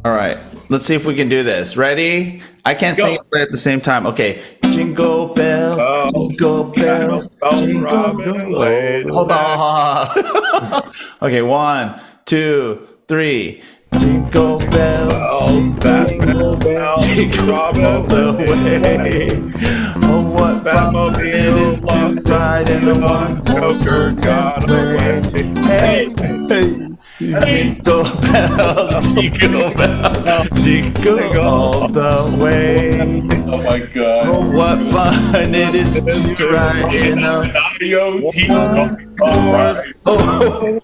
All right, let's see if we can do this. Ready? I can't sing it at the same time. Okay. Jingle bells, jingle bells, jingle bells. Hold on. Okay, 1, 2, 3. Jingle bells, jingle bells, jingle all the way. Oh, what fun it is to ride in the one Joker got away. Hey, hey. Jingle bells, jingle bells, jingle all the way. Oh my God. Oh, what fun it is to ride in a IoT Coffee Talk. Oh,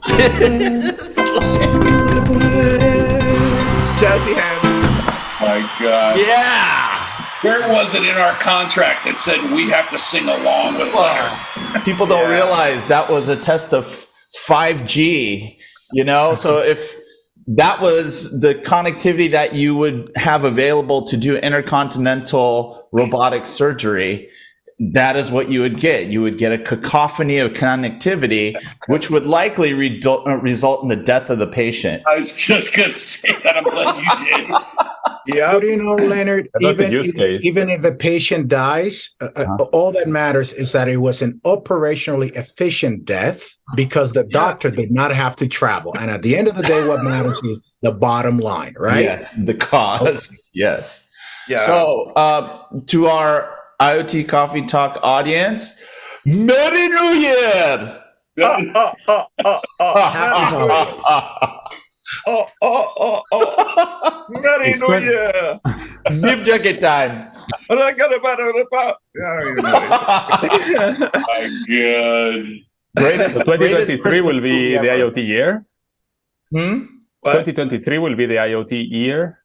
Jazzy hands. My God. yeah. Where was it in our contract that said we have to sing along with Leonard? People don't realize that was a test of 5G, so if that was the connectivity that you would have available to do intercontinental robotic surgery, that is what you would get. You would get a cacophony of connectivity, which would likely result in the death of the patient. I was just going to say that. I'm glad you did. Yeah, But Leonard, even if a patient dies, all that matters is that it was an operationally efficient death because the doctor did not have to travel. And at the end of the day, what matters is the bottom line, right? Yes, the cost. Okay. Yes. Yeah. So to our IoT Coffee Talk audience, Merry New Year! Happy New Year! Merry New Year! Beef jacket time. My God. So 2023 will be the IoT year? 2023 will be the IoT year?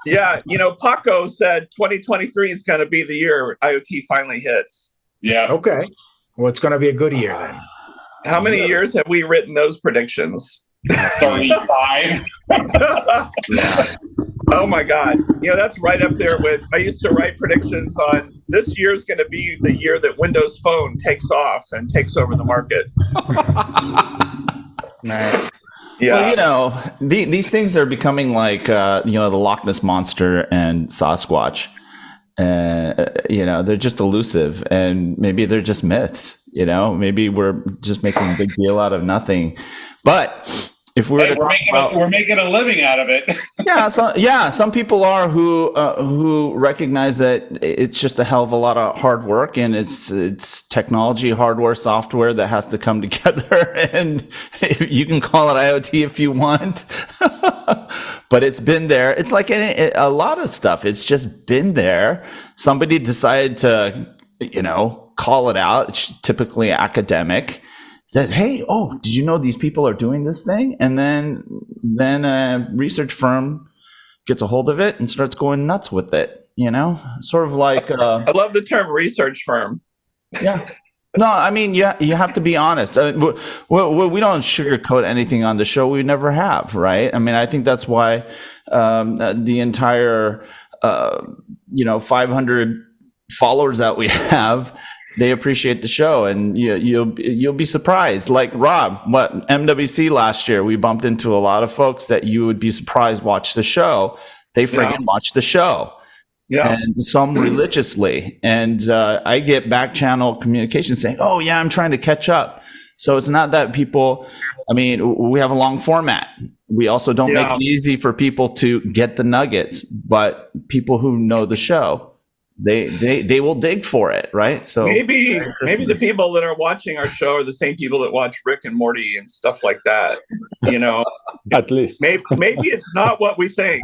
Yeah. Paco said 2023 is going to be the year IoT finally hits. Yeah. Okay. Well, it's going to be a good year then. How many years have we written those predictions? 35. Oh my God. That's right up there with, I used to write predictions on this year's going to be the year that Windows Phone takes off and takes over the market. Nice. Yeah. Well, these things are becoming like, the Loch Ness Monster and Sasquatch. They're just elusive, and maybe they're just myths. Maybe we're just making a big deal out of nothing. But if we're making a living out of it. Some people are who recognize that it's just a hell of a lot of hard work, and it's technology, hardware, software that has to come together. And you can call it IoT if you want, but it's been there. It's like a lot of stuff. It's just been there. Somebody decided to, call it out. It's typically academic. Says, hey, did you know these people are doing this thing? And then a research firm gets a hold of it and starts going nuts with it, sort of like... I love the term research firm. Yeah. No, I mean, you have to be honest. We don't sugarcoat anything on the show. We never have, right? I mean, I think that's why the entire, 500 followers that we have, they appreciate the show, and you'll be surprised. Like Rob, MWC last year, we bumped into a lot of folks that you would be surprised watch the show. They friggin' watch the show. Yeah. And some religiously. And I get back channel communication saying, oh yeah, I'm trying to catch up. So it's not that people, we have a long format. We also don't make it easy for people to get the nuggets, but people who know the show, they will dig for it, right? So maybe the people that are watching our show are the same people that watch Rick and Morty and stuff like that. At least maybe it's not what we think.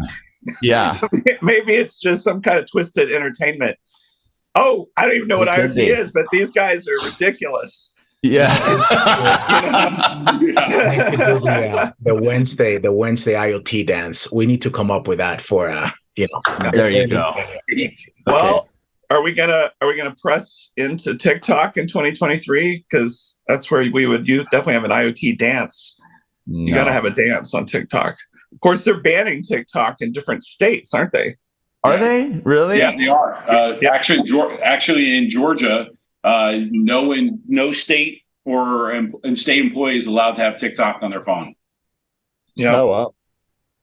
Yeah, maybe it's just some kind of twisted entertainment. Oh, I don't even know what IoT is, but these guys are ridiculous. Yeah. The Wednesday IoT dance. We need to come up with that for There you go. Well, are we gonna press into TikTok in 2023? Because that's where you definitely have an IoT dance. You got to have a dance on TikTok. Of course, they're banning TikTok in different states, aren't they? Are they really? Yeah, they are. Actually, in Georgia, no state or state employee is allowed to have TikTok on their phone. Yeah. Oh wow.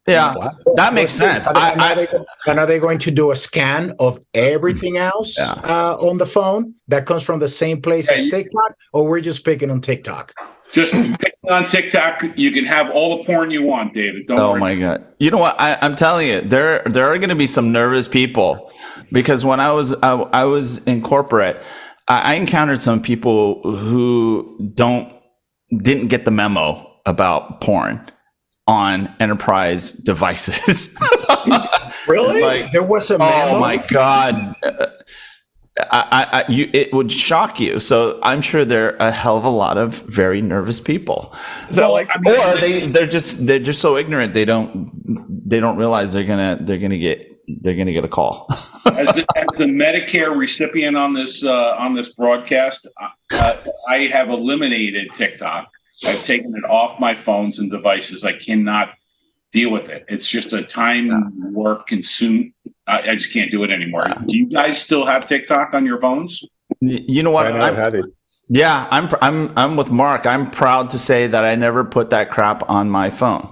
Yeah, that makes sense. And are they going to do a scan of everything else on the phone that comes from the same place as TikTok, or we're just picking on TikTok? Just picking on TikTok, you can have all the porn you want, David. Don't worry. My God! You know what? I'm telling you, there are going to be some nervous people, because when I was in corporate, I encountered some people who didn't get the memo about porn on enterprise devices. Really? Like, there was a memo? Oh my God. It would shock you. So I'm sure there are a hell of a lot of very nervous people. So or they're just so ignorant they don't realize they're gonna get a call. As the Medicare recipient on this broadcast, I have eliminated TikTok. I've taken it off my phones and devices. I cannot deal with it. It's just a time work consume. I just can't do it anymore. Do you guys still have TikTok on your phones? You know what? I never had it. Yeah, I'm with Marc. I'm proud to say that I never put that crap on my phone.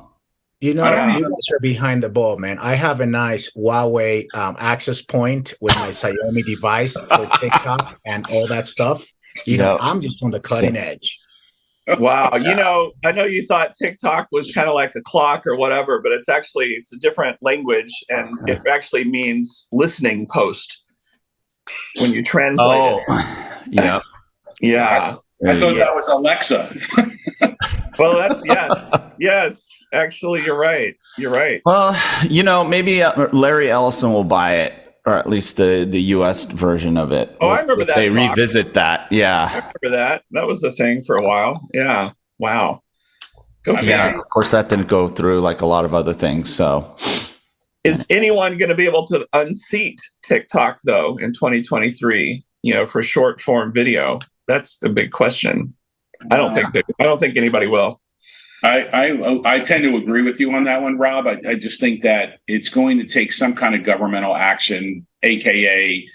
You know, you guys are behind the ball, man. I have a nice Huawei access point with my Xiaomi device for TikTok and all that stuff. You know, I'm just on the cutting edge. Wow. You know, I know you thought TikTok was kind of like a clock or whatever, but it's a different language, and it actually means listening post when you translate it. Yeah. Yeah. I thought that was Alexa. Well, yes. Actually, you're right. Well, you know, maybe Larry Ellison will buy it, or at least the US version of it. Oh, I remember that. They revisit that. Yeah. I remember that. That was the thing for a while. Yeah. Wow. Go figure. Yeah. Of course, that didn't go through like a lot of other things. So, is anyone going to be able to unseat TikTok though in 2023? You know, for short form video. That's the big question. I don't think anybody will. I tend to agree with you on that one, Rob. I just think that it's going to take some kind of governmental action, aka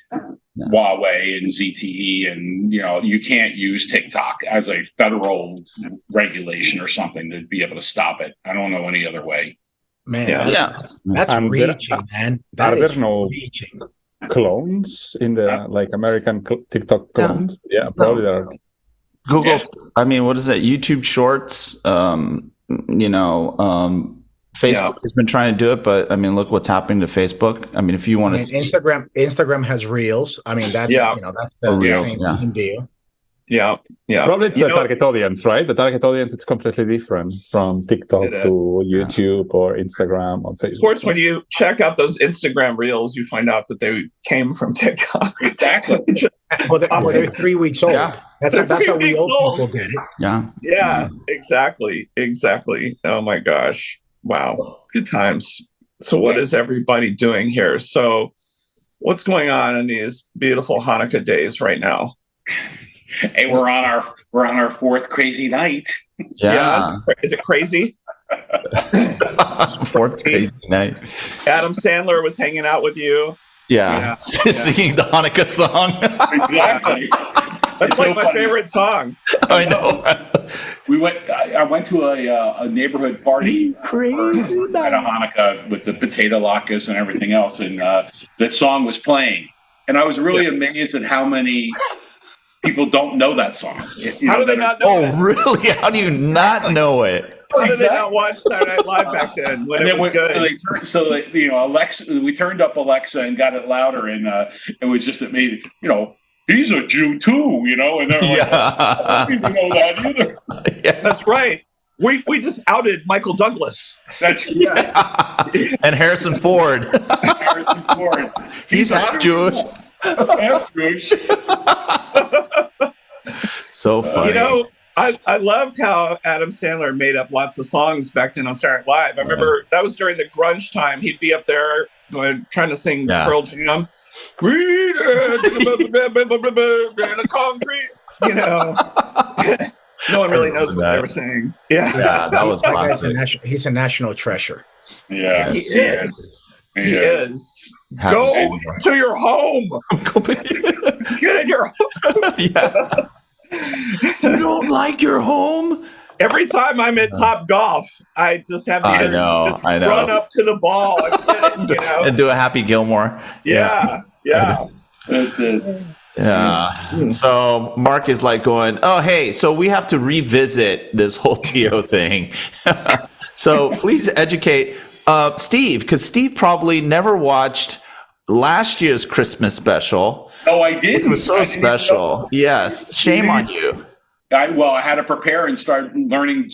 Huawei and ZTE, and you can't use TikTok as a federal regulation or something to be able to stop it. I don't know any other way. Man, that's reaching, man. That is reaching. Clones in the like American TikTok clones? Yeah, probably there are. Google, yes. I mean, what is it? YouTube Shorts. Facebook has been trying to do it, but I mean, look what's happening to Facebook. I mean, if you want to, Instagram has Reels. I mean, that's that's the same deal. Yeah. Probably it's the target audience, right? The target audience is completely different from TikTok to YouTube or Instagram or Facebook. Of course, when you check out those Instagram Reels, you find out that they came from TikTok. Exactly. They're 3 weeks old. Yeah. That's how we old people get it. Yeah. Exactly. Oh my gosh. Wow. Good times. So what is everybody doing here? So what's going on in these beautiful Hanukkah days right now? Hey, we're on our fourth crazy night. Yeah. Is it crazy? Fourth crazy night. Adam Sandler was hanging out with you. Yeah. Singing the Hanukkah song. Exactly. That's like my favorite song. I know. I went to a neighborhood party at a Hanukkah with the potato latkes and everything else, and that song was playing, and I was really amazed at how many people don't know that song. How do they not know it? Oh, really? How do you not know it? How did they not watch Saturday Night Live back then when it was good? Alexa, we turned up Alexa and got it louder, and it was just amazing. He's a Jew too, and they're like, I don't even know that either. Yeah. That's right. We just outed Michael Douglas. That's and Harrison Ford. He's half Jewish. Half Jewish. So funny. I loved how Adam Sandler made up lots of songs back then on Saturday Night Live. I remember that was during the grunge time. He'd be up there trying to sing Pearl Jam. Green and a concrete. No one really knows what they were saying. Yeah, that was classic. He's a national treasure. Yeah, he is. He is. Go to your home. Get in your home. Yeah. You don't like your home? Every time I'm at Top Golf, I just have the energy to just run up to the ball and hit it, and do a Happy Gilmore. Yeah. That's it. Yeah. So Marc is like going, oh, hey, so we have to revisit this whole TO thing. So please educate Steve, because Steve probably never watched last year's Christmas special. Oh, I didn't. It was so special. Yes. Shame on you. I had to prepare and start learning,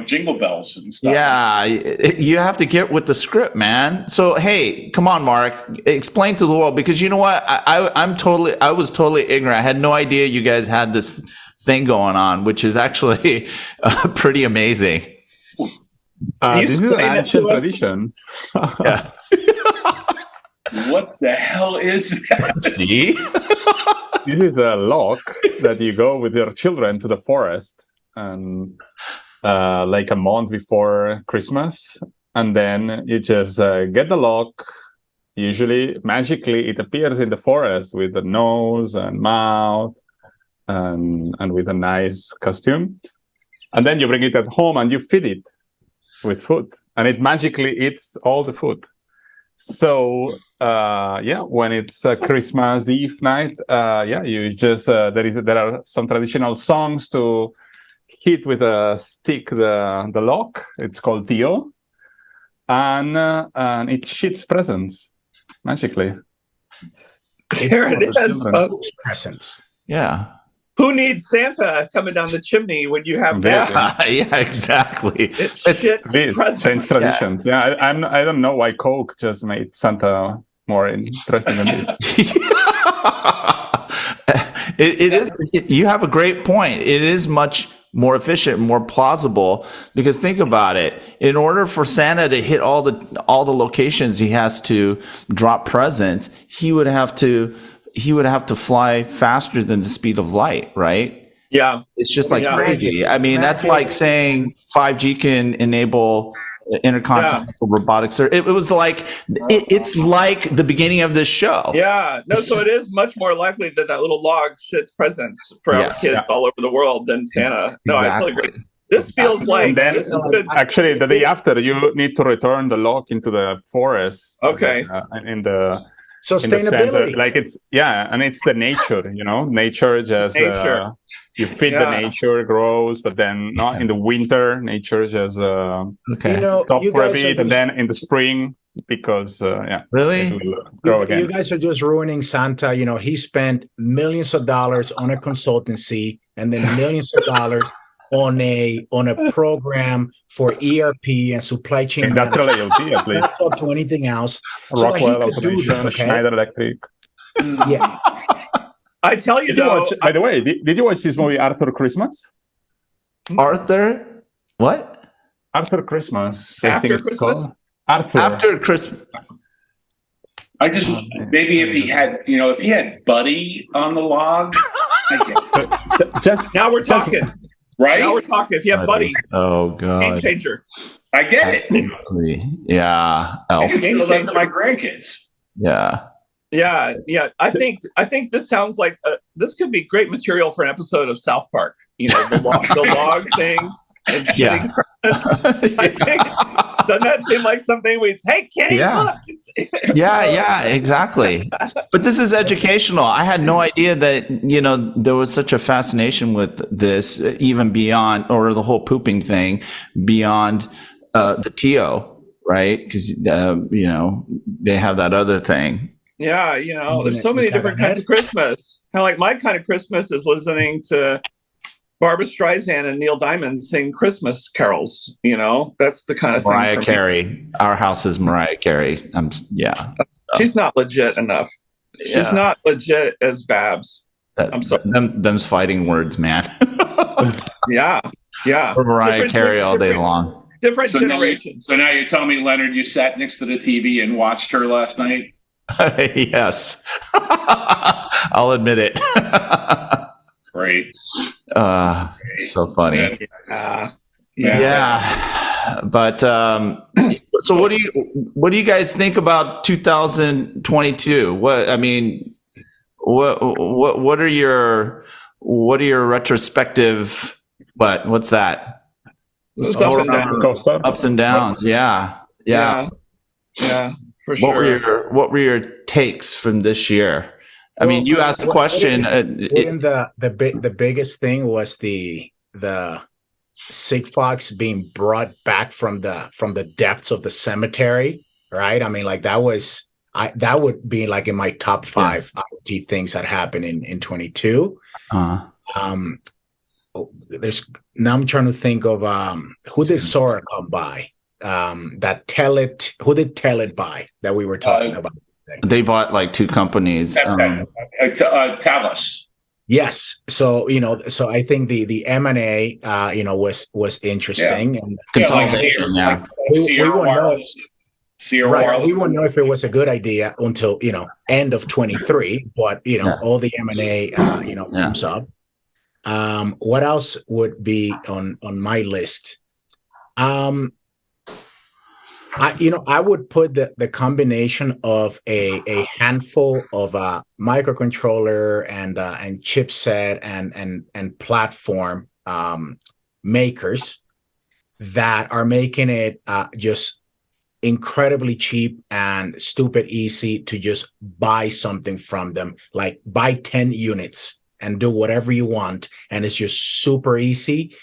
jingle bells and stuff. Yeah, you have to get with the script, man. So, hey, come on, Marc, explain to the world, because you know what? I was totally ignorant. I had no idea you guys had this thing going on, which is actually pretty amazing. This is an ancient tradition. Yeah. What the hell is that? See? This is a lock that you go with your children to the forest, and like a month before Christmas, and then you just get the lock. Usually, magically, it appears in the forest with a nose and mouth, and with a nice costume. And then you bring it at home and you feed it with food, and it magically eats all the food. So when it's Christmas Eve night, you just there are some traditional songs to hit with a stick the lock. It's called Tio, and it shits presents magically. There it is. Presents. Yeah. Who needs Santa coming down the chimney when you have that? Yeah, exactly. It's strange traditions. Yeah, I don't know why Coke just made Santa more interesting than this. It is. You have a great point. It is much more efficient, more plausible, because think about it. In order for Santa to hit all the locations he has to drop presents, he would have to fly faster than the speed of light, right? Yeah. It's just like crazy. I mean, that's like saying 5G can enable intercontinental robotics. It was like, it's like the beginning of this show. Yeah. No, so it is much more likely that little log shits presents for our kids all over the world than Santa. No, I totally agree. This feels like... And then, actually, the day after, you need to return the lock into the forest. Okay. In the... Sustainability, like it's and it's the nature, nature just you feed the nature, grows, but then not in the winter, nature just stop for a bit, and then in the spring, because really it will grow again. You guys are just ruining Santa. He spent millions of dollars on a consultancy, and then millions of dollars on a program for ERP and supply chain industrial IoT, at least. Not talk to anything else. Rockwell Automation, Schneider Electric. Yeah. I tell you, by the way, did you watch this movie Arthur Christmas? Arthur? What? Arthur Christmas. After Christmas? After Christmas. I just maybe if he had Buddy on the log. Just now we're talking. Right? Now we're talking. If you have Buddy. Oh, God. Game changer. I get it. Yeah. Elf. I can show that to my grandkids. Yeah. Yeah. I think this sounds like this could be great material for an episode of South Park. The log thing. And shitting doesn't that seem like something we'd say, hey, Kenny, look. Yeah, exactly. But this is educational. I had no idea that, there was such a fascination with this, even beyond, or the whole pooping thing, beyond the TO, right? Because, they have that other thing. Yeah, there's so many different kinds of Christmas. Kind of like my kind of Christmas is listening to Barbra Streisand and Neil Diamond sing Christmas carols. That's the kind of thing. Mariah Carey. Our house is Mariah Carey. She's not legit enough. She's not legit as Babs. I'm sorry. Them's fighting words, man. Yeah. For Mariah Carey all day long. Different generations. So now you're telling me, Leonard, you sat next to the TV and watched her last night? Yes. I'll admit it. Great. So funny. Yeah. But so what do you guys think about 2022? What are your retrospective what's that? It's ups and downs. Ups and downs. Yeah. For sure. What were your takes from this year? I mean, you asked a question. The biggest thing was the Sigfox being brought back from the depths of the cemetery, right? I mean, like that would be like in my top 5 IoT things that happened in 22. Now I'm trying to think of who did Sora come by? Who did Tell It buy that we were talking about? They bought like 2 companies. Talos. Yes. So, I think the M&A, was interesting. Yeah. And consolidation. We won't know if it was a good idea until, end of 23, but, all the M&A, comes up. What else would be on my list? I would put the combination of a handful of microcontroller and chipset and platform makers that are making it just incredibly cheap and stupid easy to just buy something from them, like buy 10 units and do whatever you want, and it's just super easy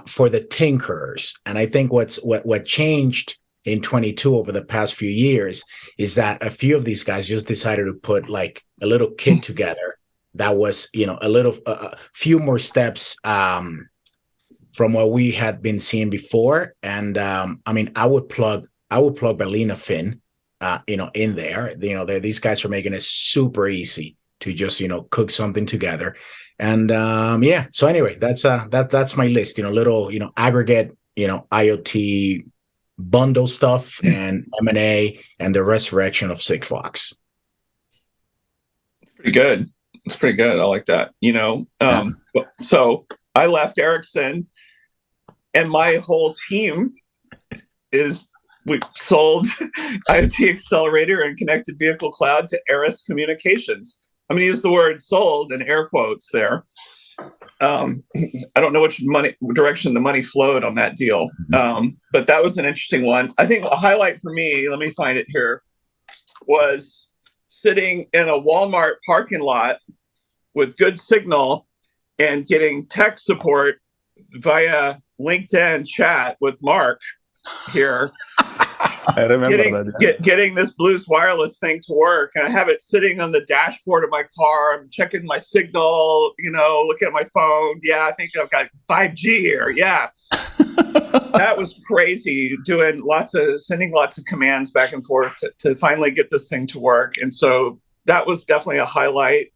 for the tinkerers. And I think what changed in 22 over the past few years is that a few of these guys just decided to put like a little kit together that was, a few more steps from what we had been seeing before. And I would plug Berlina Fin, in there. These guys are making it super easy to just, cook something together. And so anyway, that's my list, little, aggregate, IoT bundle stuff and M&A and the resurrection of Sigfox. Pretty good. It's pretty good. I like that. So I left Ericsson, and my whole team we sold IoT Accelerator and Connected Vehicle Cloud to Aris Communications. I'm going to use the word sold in air quotes there. I don't know which direction the money flowed on that deal, but that was an interesting one. I think a highlight for me, let me find it here, was sitting in a Walmart parking lot with good signal and getting tech support via LinkedIn chat with Marc here. I remember getting this Blues wireless thing to work, and I have it sitting on the dashboard of my car. I'm checking my signal, looking at my phone. Yeah, I think I've got 5G here. Yeah. That was crazy, sending lots of commands back and forth to finally get this thing to work. And so that was definitely a highlight.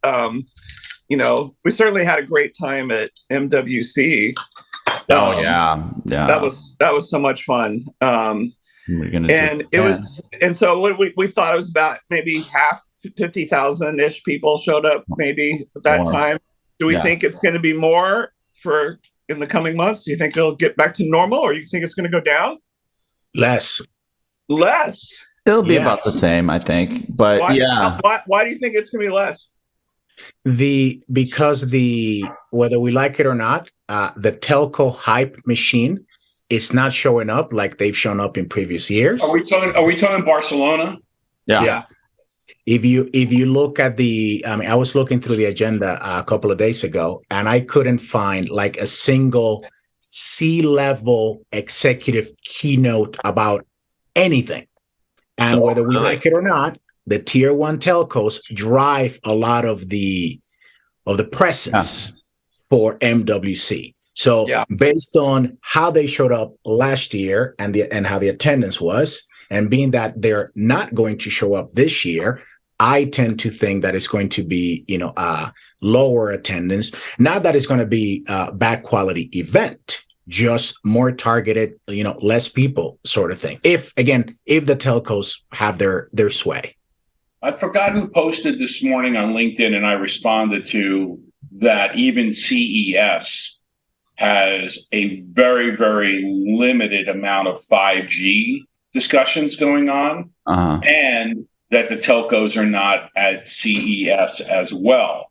We certainly had a great time at MWC. Oh yeah. That was so much fun. So what we thought it was about maybe 50,000-ish people showed up maybe at that time. Do we think it's going to be more in the coming months? Do you think it'll get back to normal, or you think it's going to go down? Less. It'll be about the same, I think. But why do you think it's going to be less? Because whether we like it or not, the telco hype machine is not showing up like they've shown up in previous years. Are we talking Barcelona? Yeah. If you look at I was looking through the agenda a couple of days ago, and I couldn't find like a single C-level executive keynote about anything. And whether we like it or not, the tier 1 telcos drive a lot of the presence for MWC. So based on how they showed up last year and how the attendance was, and being that they're not going to show up this year, I tend to think that it's going to be, lower attendance. Not that it's going to be a bad quality event, just more targeted, less people sort of thing. If the telcos have their sway. I forgot who posted this morning on LinkedIn, and I responded to that. Even CES has a very, very limited amount of 5G discussions going on, and that the telcos are not at CES as well.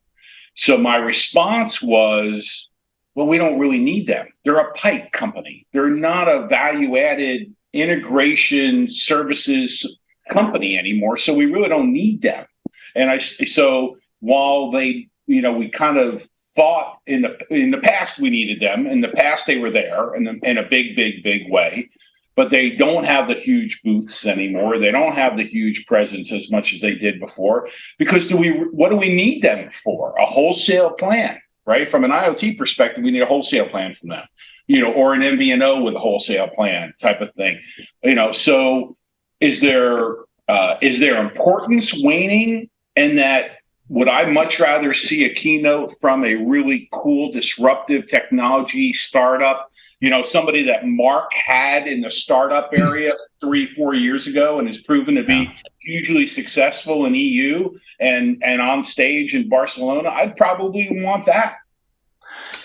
So my response was, well, we don't really need them. They're a pipe company. They're not a value-added integration services company anymore. So we really don't need them. And so while they, we kind of thought in the past we needed them. In the past they were there in a big way, but they don't have the huge booths anymore. They don't have the huge presence as much as they did before. Because what do we need them for? A wholesale plan, right? From an IoT perspective, we need a wholesale plan from them, or an MVNO with a wholesale plan type of thing, So is there importance waning in that? Would I much rather see a keynote from a really cool, disruptive technology startup, somebody that Marc had in the startup area 3-4 years ago and has proven to be hugely successful in EU and on stage in Barcelona? I'd probably want that.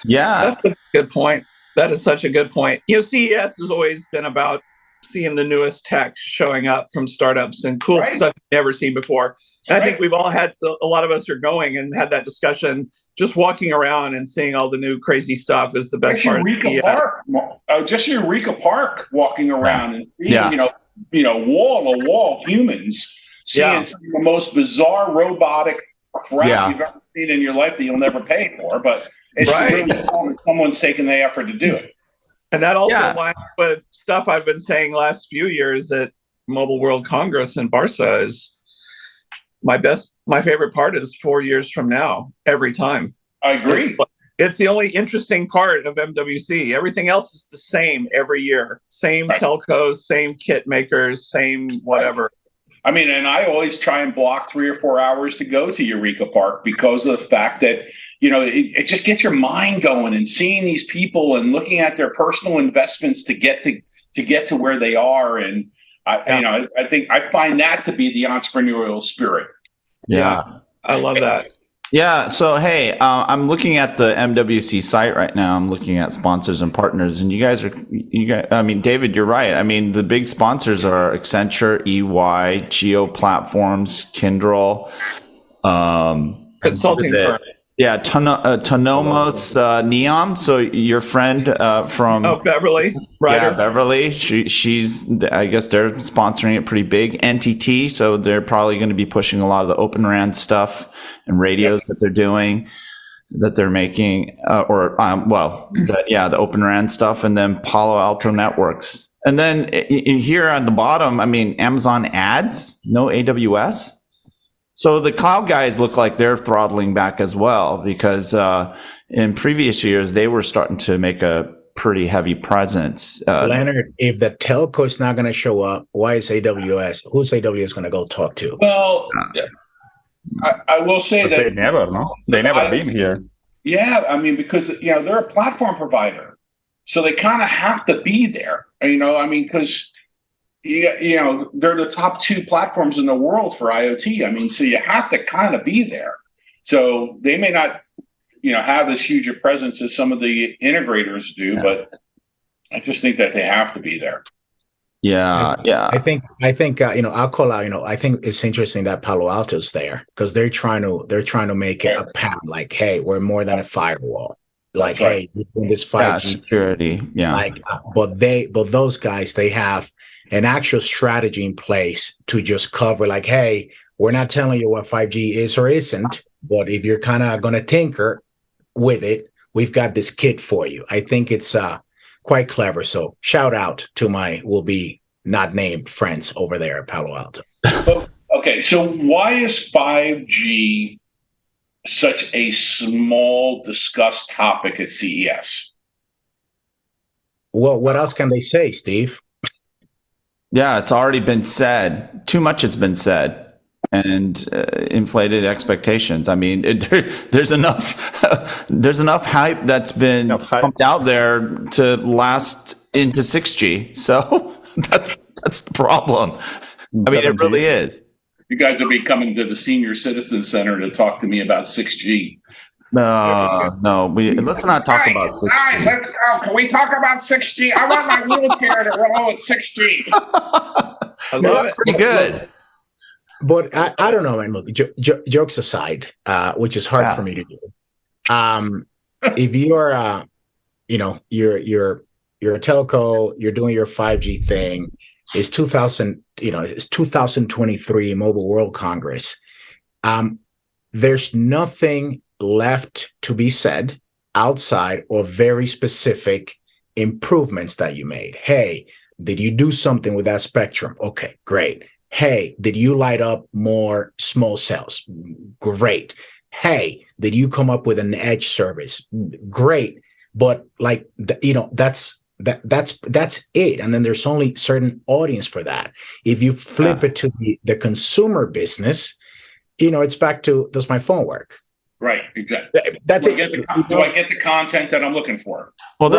Yeah. That's a good point. That is such a good point. CES has always been about seeing the newest tech showing up from startups and cool stuff you've never seen before. And I think we've all had, a lot of us are going and had that discussion. Just walking around and seeing all the new crazy stuff is the best part. Just Eureka Park, walking around and seeing, wall to wall humans, seeing some of the most bizarre robotic crap you've ever seen in your life that you'll never pay for. But it's really someone's taking the effort to do it. And that also aligns with stuff I've been saying last few years at Mobile World Congress in Barca is my favorite part is 4 years from now, every time. I agree. It's the only interesting part of MWC. Everything else is the same every year. Same telcos, same kit makers, same whatever. I mean, and I always try and block 3 or 4 hours to go to Eureka Park because of the fact that, it just gets your mind going and seeing these people and looking at their personal investments to get to where they are. And I think I find that to be the entrepreneurial spirit. Yeah. I love that. Yeah. So, hey, I'm looking at the MWC site right now. I'm looking at sponsors and partners, and you guys, David, you're right. I mean, the big sponsors are Accenture, EY, Geo Platforms, Kyndryl, consulting firm. Yeah, Tonomos Neom. So your friend from Beverly, right? Yeah, Beverly. She's. I guess they're sponsoring it pretty big. NTT. So they're probably going to be pushing a lot of the Open RAN stuff and radios that they're doing, that they're making, the Open RAN stuff, and then Palo Alto Networks. And then here on the bottom, Amazon Ads, no AWS. So the cloud guys look like they're throttling back as well, because in previous years, they were starting to make a pretty heavy presence. Leonard, if the telco is not going to show up, why is AWS? Who's AWS going to go talk to? Well, I will say that they never been here. Yeah, because they're a platform provider, so they kind of have to be there. Because they're the top 2 platforms in the world for IoT. So you have to kind of be there. So they may not, have as huge a presence as some of the integrators do, but I just think that they have to be there. Yeah. I think I'll call out. I think it's interesting that Palo Alto's there because they're trying to make it a pound. Like, hey, we're more than a firewall. Like, hey, we're doing this 5G security. Yeah. But those guys, they have an actual strategy in place to just cover. Like, hey, we're not telling you what 5G is or isn't, but if you're kind of going to tinker with it, we've got this kit for you. I think it's quite clever. So shout out to my will be not named friends over there at Palo Alto. Okay, so why is 5G such a small discussed topic at CES? Well, what else can they say, Steve? Yeah, it's already been said. Too much has been said. And inflated expectations. There's enough. There's enough hype that's been pumped out there to last into 6G. So that's the problem. It really is. You guys will be coming to the Senior Citizen Center to talk to me about 6G. No. Let's not talk about 6G. All right, let's go. Can we talk about 6G? I want my wheelchair to roll at 6G. That's pretty good. But I don't know, man. Look, jokes aside, which is hard for me to do. If you are you're a telco, you're doing your 5G thing. It's 2023 Mobile World Congress. There's nothing left to be said outside of very specific improvements that you made. Hey, did you do something with that spectrum? Okay, great. Hey, did you light up more small cells? Great. Hey, did you come up with an edge service? Great. But that's it. And then there's only certain audience for that. If you flip it to the consumer business, it's back to, does my phone work? Right, exactly. That's do I get the content that I'm looking for? Well,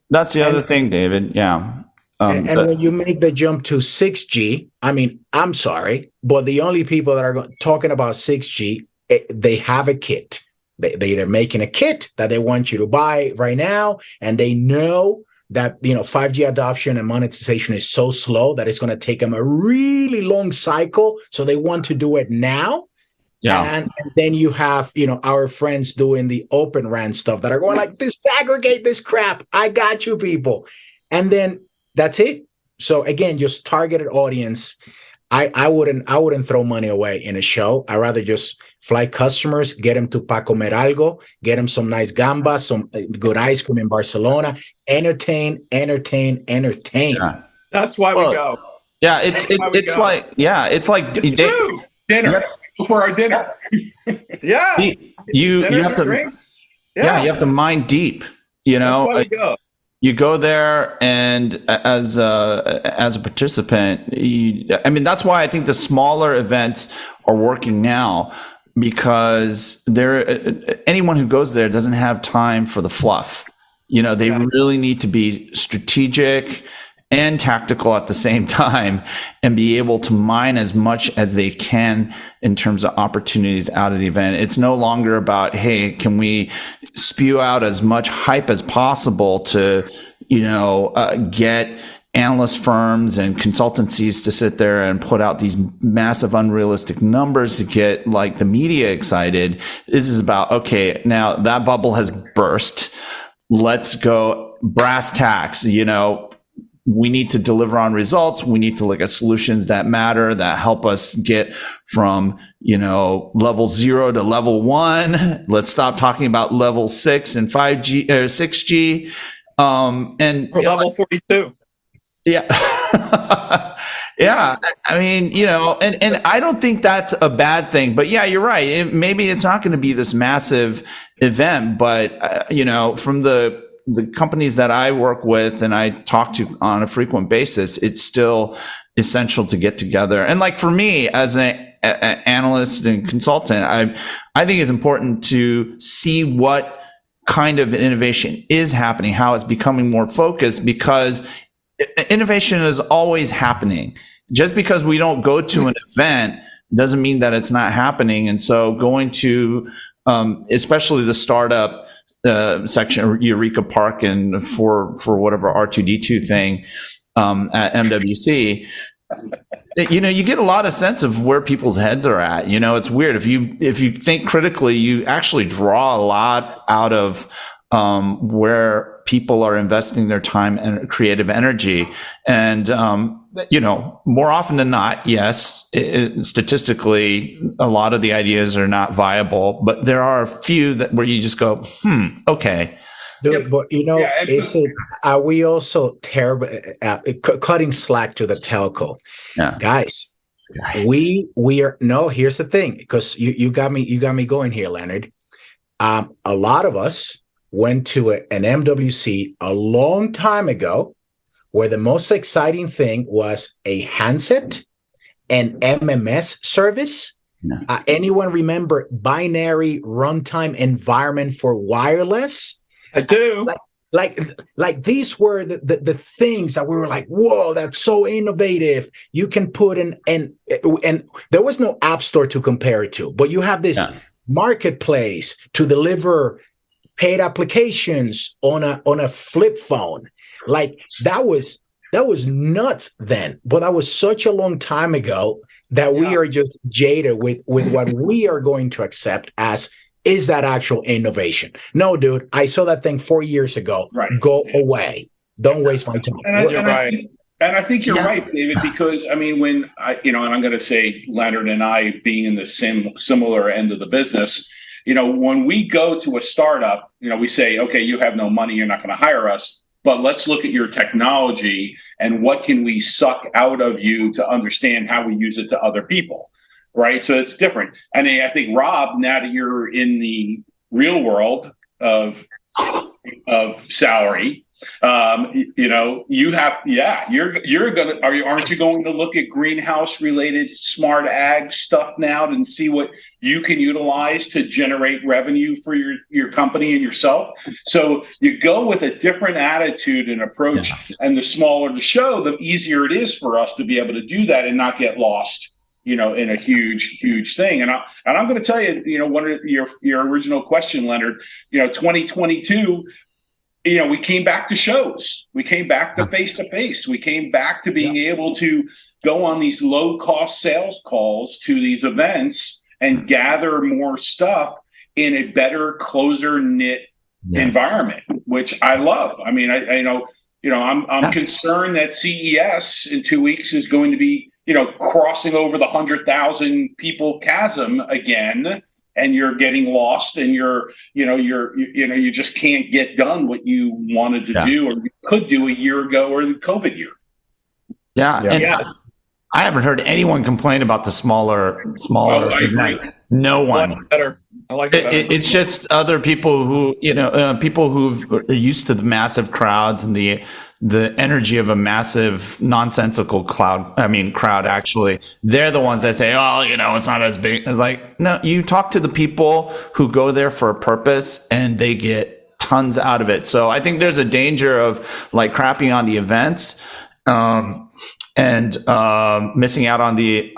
that's the other thing, David. Yeah. And when you make the jump to 6G, I mean, I'm sorry, but the only people that are talking about 6G, they have a kit. They're either making a kit that they want you to buy right now, and they know that 5G adoption and monetization is so slow that it's going to take them a really long cycle. So they want to do it now. Yeah. And then you have, our friends doing the Open RAN stuff that are going like, disaggregate this crap. I got you, people. And then that's it. So again, just targeted audience. I wouldn't throw money away in a show. I'd rather just fly customers, get them to pa comer algo, get them some nice gambas, some good ice cream in Barcelona. Entertain. Yeah. That's why we go. Yeah, it's like dinner before our dinner. Yeah, you have to drinks. Yeah, you have to mine deep. That's why we go. You go there, and as a participant, that's why I think the smaller events are working now, because anyone who goes there doesn't have time for the fluff. They really need to be strategic and tactical at the same time, and be able to mine as much as they can in terms of opportunities out of the event. It's no longer about, hey, can we spew out as much hype as possible to, get analyst firms and consultancies to sit there and put out these massive unrealistic numbers to get like the media excited. This is about, okay, now that bubble has burst. Let's go brass tacks, we need to deliver on results. We need to look at solutions that matter, that help us get from, level 0 to level 1. Let's stop talking about level 6 and 5G or 6G. And level 42. Yeah. Yeah. I mean, and I don't think that's a bad thing, but yeah, you're right. Maybe it's not going to be this massive event, but, from the companies that I work with and I talk to on a frequent basis, it's still essential to get together. And like for me as an analyst and consultant, I think it's important to see what kind of innovation is happening, how it's becoming more focused, because innovation is always happening. Just because we don't go to an event doesn't mean that it's not happening. And so going to, especially the startup section, Eureka Park, and for whatever R2D2 thing at MWC, you get a lot of sense of where people's heads are at. It's weird. If you think critically, you actually draw a lot out of where people are investing their time and creative energy. And more often than not, yes, statistically, a lot of the ideas are not viable, but there are a few where you just go, okay. Dude, but are we also terrible cutting slack to the telco? Yeah. Guys, we are here's the thing, because you got me going here, Leonard. A lot of us went to an MWC a long time ago, where the most exciting thing was a handset and MMS service. Yeah. Anyone remember binary runtime environment for wireless? I do. Like these were the things that we were like, whoa, that's so innovative. You can put in, and there was no app store to compare it to, but you have this marketplace to deliver paid applications on a flip phone. Like that was nuts then, but that was such a long time ago that we are just jaded with what we are going to accept as is that actual innovation? No, dude, I saw that thing 4 years ago. Right. Go away. Don't waste my time. And I think you're right, David, because I mean, when and I'm going to say Leonard and I being in the similar end of the business, when we go to a startup, we say, okay, you have no money, you're not going to hire us, but let's look at your technology and what can we suck out of you to understand how we use it to other people, right? So it's different. And I think, Rob, now that you're in the real world of salary, aren't you going to look at greenhouse related smart ag stuff now and see what you can utilize to generate revenue for your company and yourself? So you go with a different attitude and approach, and the smaller the show, the easier it is for us to be able to do that and not get lost in a huge thing. And I'm going to tell you, one of your original question, Leonard, 2022, we came back to shows. We came back to face-to-face. We came back to being able to go on these low-cost sales calls to these events and gather more stuff in a better, closer-knit environment, which I love. I mean, I'm concerned that CES in 2 weeks is going to be, crossing over the 100,000 people chasm again. And you're getting lost, and you just can't get done what you wanted to do or you could do a year ago or the COVID year. I haven't heard anyone complain about the smaller events. No one. I like it better. It's just other people who, people who are used to the massive crowds and the energy of a massive nonsensical crowd. Actually, they're the ones that say, "Oh, it's not as big." It's like, no, you talk to the people who go there for a purpose and they get tons out of it. So I think there's a danger of like crapping on the events. And missing out on the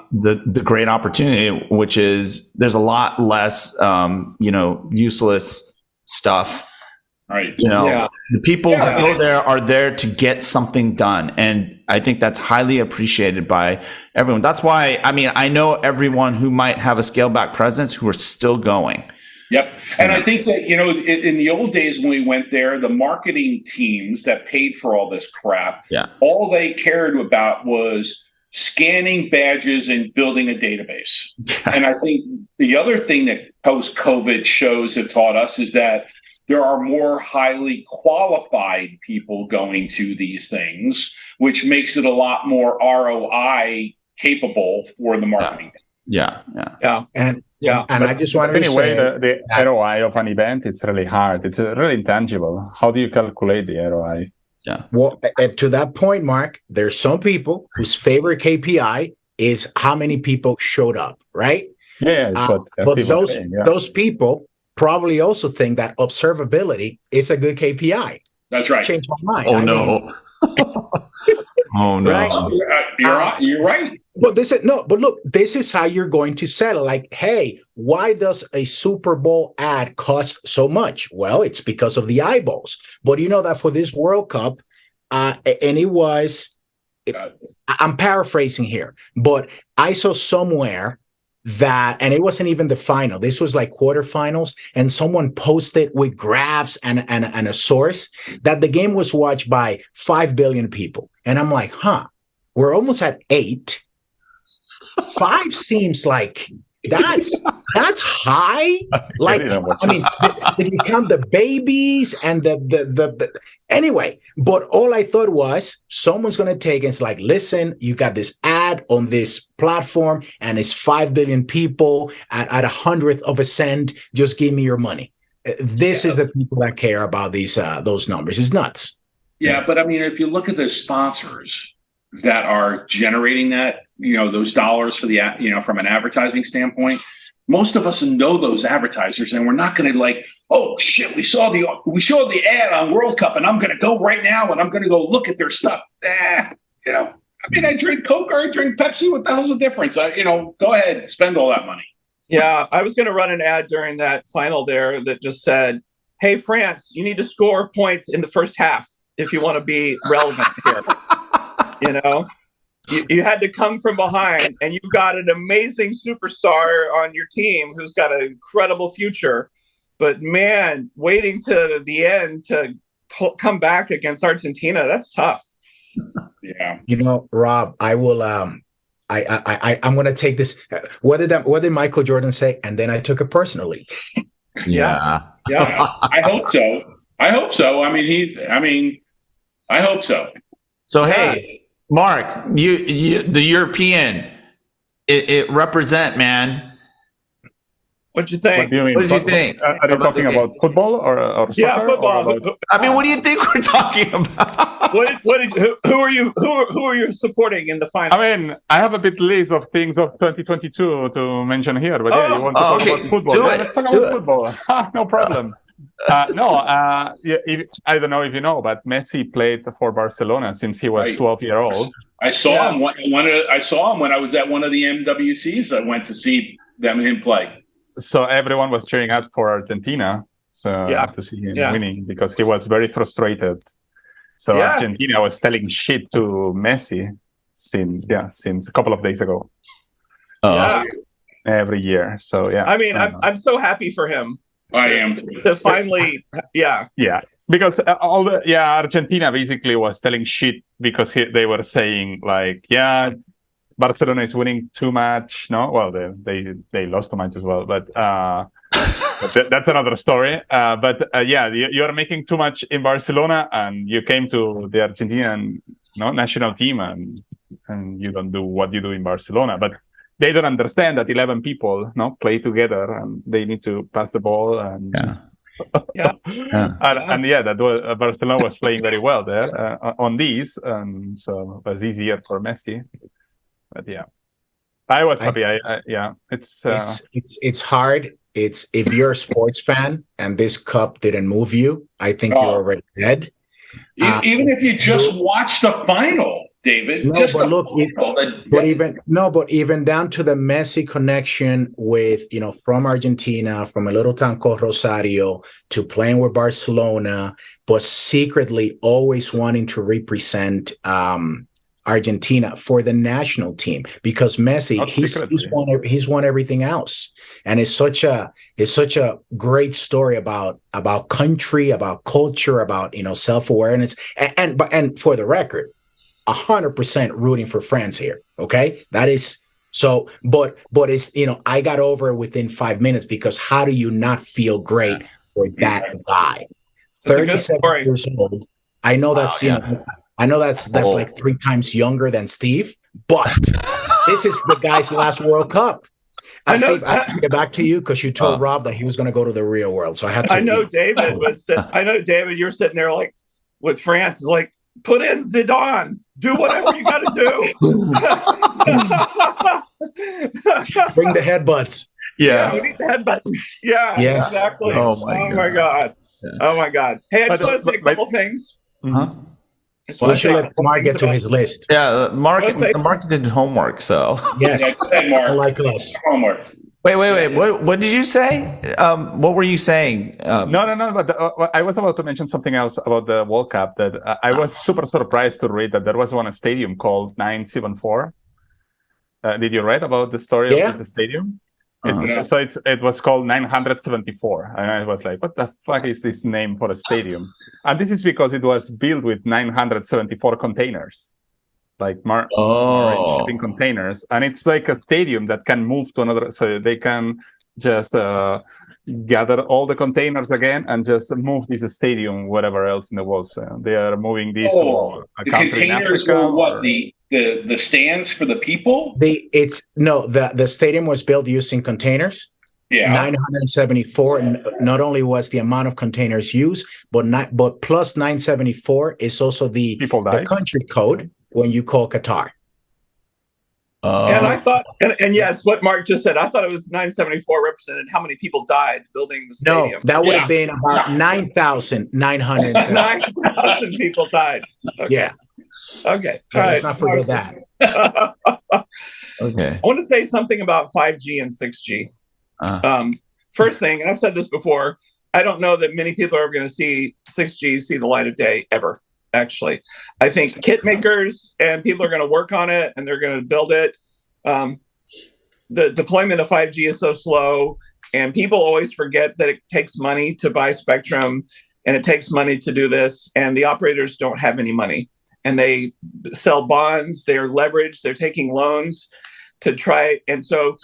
great opportunity, which is there's a lot less useless stuff. Right. The people who go there are there to get something done, and I think that's highly appreciated by everyone. That's why I know everyone who might have a scale back presence who are still going. Yep. And I think that, in the old days when we went there, the marketing teams that paid for all this crap, all they cared about was scanning badges and building a database. And I think the other thing that post-COVID shows have taught us is that there are more highly qualified people going to these things, which makes it a lot more ROI capable for the marketing. And I just wanted to say the ROI of an event is really hard. It's really intangible. How do you calculate the ROI? Well, to that point, Marc, there's some people whose favorite KPI is how many people showed up, right? But those people probably also think that observability is a good KPI. That's right. Change my mind. Oh no! Right? You're right. But look, this is how you're going to settle. Like, hey, why does a Super Bowl ad cost so much? Well, it's because of the eyeballs. But you know that for this World Cup, and it was, I'm paraphrasing here, but I saw somewhere that, and it wasn't even the final. This was like quarterfinals, and someone posted with graphs and a source that the game was watched by 5 billion people. And I'm like, we're almost at 8. 5 seems like that's high. Like, did you count the babies and the anyway? But all I thought was someone's going to take and it's like, listen, you got this ad on this platform and it's 5 billion people at 100th of a cent. Just give me your money. This is the people that care about those numbers. It's nuts. Yeah, but if you look at the sponsors that are generating that, those dollars for the, from an advertising standpoint, most of us know those advertisers, and we're not going to like, oh shit, we saw the ad on World Cup, and I'm going to go right now, and I'm going to go look at their stuff. I drink Coke or I drink Pepsi. What the hell's the difference? Go ahead, spend all that money. Yeah, I was going to run an ad during that final there that just said, "Hey, France, you need to score points in the first half if you want to be relevant here." You had to come from behind, and you've got an amazing superstar on your team who's got an incredible future. But man, waiting to the end to come back against Argentina, that's tough. Yeah. Rob, I will. I'm going to take this. What did Michael Jordan say? And then I took it personally. Yeah. I hope so. I hope so. I hope so. So hey, Marc, you the European, it represent, man. What'd you think? What do you mean? What did you think? Are you talking about football or soccer? Yeah, football. I mean, what do you think we're talking about? Who are you supporting in the final? I mean, I have a bit list of things of 2022 to mention here, but you want to talk about football? Let's talk about football. No problem. I don't know if you know, but Messi played for Barcelona since he was 12 years old. I saw him. I saw him when I was at one of the MWCs. I went to see him play. So everyone was cheering out for Argentina, to see him winning because he was very frustrated. So Argentina was telling shit to Messi since a couple of days ago. Every year. So I mean, I'm so happy for him. I am to finally, because Argentina basically was telling shit because they were saying like, Barcelona is winning too much. No, well, they lost too much as well, but that's another story. You are making too much in Barcelona, and you came to the Argentinian national team, and you don't do what you do in Barcelona. But they don't understand that 11 people play together, and they need to pass the ball. And that Barcelona was playing very well there on these, and so it was easier for Messi. But I was happy. It's hard. It's if you're a sports fan and this cup didn't move you, I think you're already dead. Even if you just watch the final, David. Even down to the Messi connection with from Argentina, from a little town called Rosario, to playing with Barcelona, but secretly always wanting to represent Argentina for the national team, because Messi he's won everything else, and it's such a great story about country, about culture, about self-awareness, and for the record, 100% rooting for France here. Okay, that is so, but it's I got over it within 5 minutes, because how do you not feel great for that guy? 37 years old. I know that's I know that's like 3 times younger than Steve, but this is the guy's last World Cup. Steve, I have to get back to you because you told Rob that he was going to go to the real world, so I had to. I know David, you're sitting there like with France, is like, put in Zidane, do whatever you got to do. Bring the headbutts. Yeah, we need the headbutts. Yeah, yes. Exactly. Oh my god. Oh my god. Hey, I just want to say a couple things. We should let Marc get to his list. Yeah, Marc did homework, so. Yes, like us. Homework. Wait. What did you say? What were you saying? No. But I was about to mention something else about the World Cup, that I was super surprised to read that there was one stadium called 974. Did you read about the story of this stadium? So it was called 974, and I was like, what the fuck is this name for a stadium? And this is because it was built with 974 containers, like shipping containers, and it's like a stadium that can move to another, so they can just gather all the containers again and just move this stadium wherever else in the world. So they are moving these to a country in Africa. The containers were what, the stands for the people? The stadium was built using containers. 974 not only was the amount of containers used, but plus 974 is also the country code when you call Qatar. And I thought, and yes, what Marc just said, I thought it was 974 represented how many people died building the stadium. No, that would have been about 9,900. 9,000 people died. Okay. Yeah. Okay. All right. Let's not forget that. Okay. I want to say something about 5G and 6G. First thing, and I've said this before, I don't know that many people are going to see 6G see the light of day ever. Actually, I think kit makers and people are going to work on it and they're going to build it. The deployment of 5G is so slow. And people always forget that it takes money to buy spectrum, and it takes money to do this, and the operators don't have any money. And they sell bonds, they're leveraged, they're taking loans to try. And so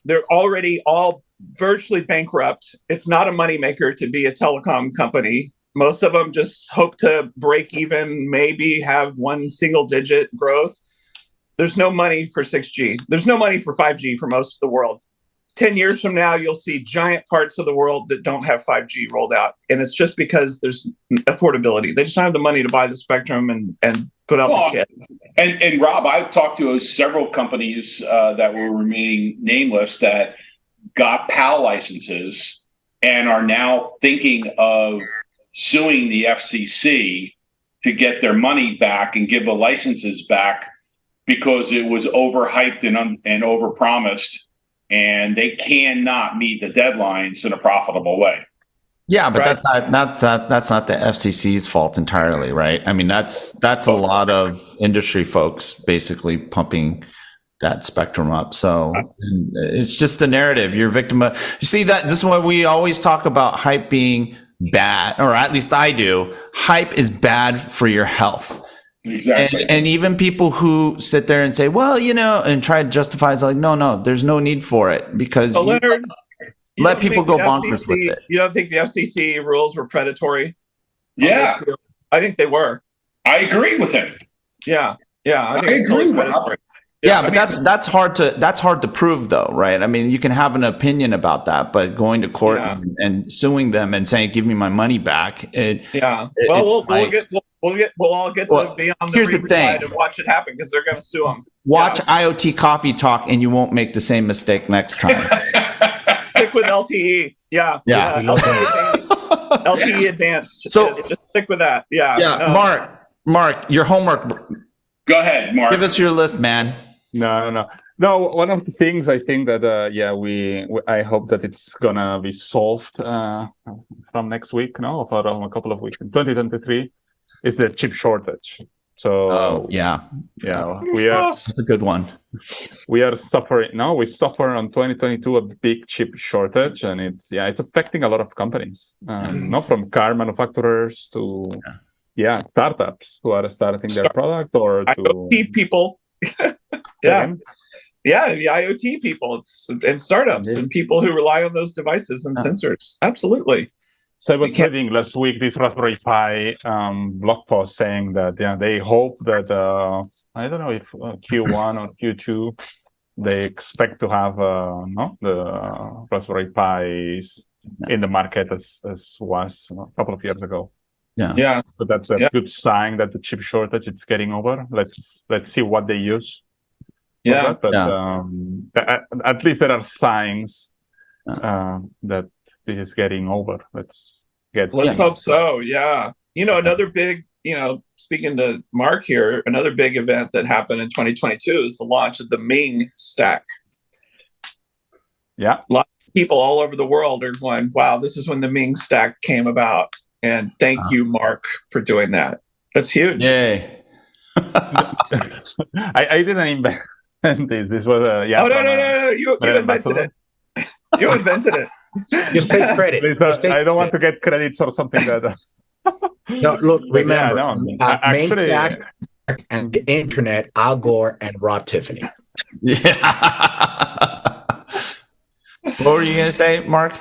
they're already all virtually bankrupt. It's not a moneymaker to be a telecom company. Most of them just hope to break even, maybe have one single digit growth. There's no money for 6G. There's no money for 5G for most of the world. 10 years from now, you'll see giant parts of the world that don't have 5G rolled out. And it's just because there's affordability. They just don't have the money to buy the spectrum and put out the kit. And Rob, I've talked to several companies that were remaining nameless that got PAL licenses and are now thinking of suing the FCC to get their money back and give the licenses back because it was overhyped and overpromised. And they cannot meet the deadlines in a profitable way. Yeah, but that's not the FCC's fault entirely, right? I mean, that's a lot of industry folks basically pumping that spectrum up. So it's just a narrative. You're a victim of. You see that this is why we always talk about hype being bad, or at least I do. Hype is bad for your health. Exactly. And even people who sit there and say, well, and try to justify it's like, no, there's no need for it because Leonard, let people go bonkers with it. You don't think the FCC rules were predatory? Yeah. I think they were. I agree with him. Yeah. I think it's agree totally with predatory. Yeah, but that's hard to prove though, right? I mean, you can have an opinion about that, but going to court and suing them and saying, give me my money back. We'll all get to be on the side and watch it happen because they're going to sue them. Watch IoT Coffee Talk, and you won't make the same mistake next time. Stick with LTE. Yeah. LTE advanced. So just stick with that. Yeah. Marc, your homework. Go ahead, Marc. Give us your list, man. No. One of the things I think that I hope that it's gonna be solved from next week, from a couple of weeks in 2023. Is the chip shortage. So we are. That's a good one. We are suffering now. We suffer on 2022 a big chip shortage, and it's affecting a lot of companies. Not from car manufacturers to startups who are starting their product or to IoT people. The IoT people and startups and people who rely on those devices and sensors. Absolutely. So I was reading last week this Raspberry Pi blog post saying that they hope that I don't know if Q1 or Q2 they expect to have the Raspberry Pis in the market as was a couple of years ago. Yeah. So that's a good sign that the chip shortage it's getting over. Let's see what they use. Yeah. But at least there are signs that this is getting over. Let's hope so. Yeah. Another big, speaking to Marc here, another big event that happened in 2022 is the launch of the Ming stack. Yeah. A lot of people all over the world are going, wow, this is when the Ming stack came about. And thank you, Marc, for doing that. That's huge. Yay. I didn't invent this. This was no. You invented it. You invented it. Just take credit. I don't want to get credits or something like that. No, look, remember, actually, Main Stack and the internet, Al Gore and Rob Tiffany. Yeah. What were you going to say, Marc?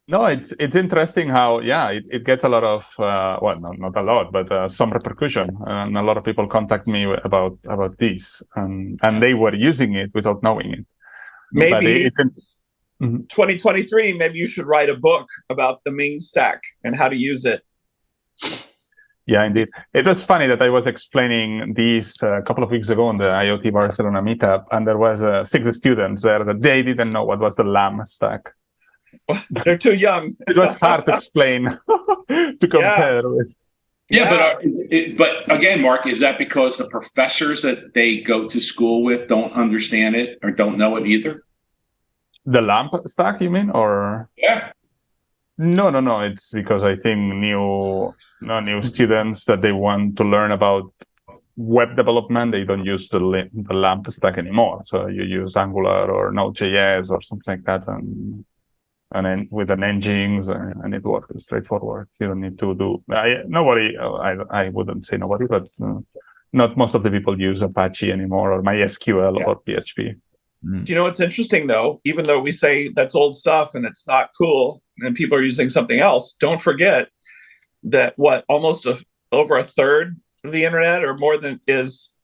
No, it's interesting how it gets a lot of not a lot, but some repercussion, and a lot of people contact me about this, and they were using it without knowing it. Maybe it's in 2023. Maybe you should write a book about the Ming stack and how to use it. Yeah, indeed. It was funny that I was explaining this a couple of weeks ago on the IoT Barcelona meetup, and there was 6 students there that they didn't know what was the LAM stack. They're too young. It was hard to explain to compare with. Yeah, but again, Marc, is that because the professors that they go to school with don't understand it or don't know it either? The LAMP stack, you mean, or? Yeah. No. It's because I think new students that they want to learn about web development, they don't use the LAMP stack anymore. So you use Angular or Node.js or something like that, and with an engines, and it works straightforward. You don't need to do. I wouldn't say nobody, but not most of the people use Apache anymore, or MySQL or PHP. Do you know what's interesting though? Even though we say that's old stuff and it's not cool, and people are using something else, don't forget that almost over a third of the internet or more than is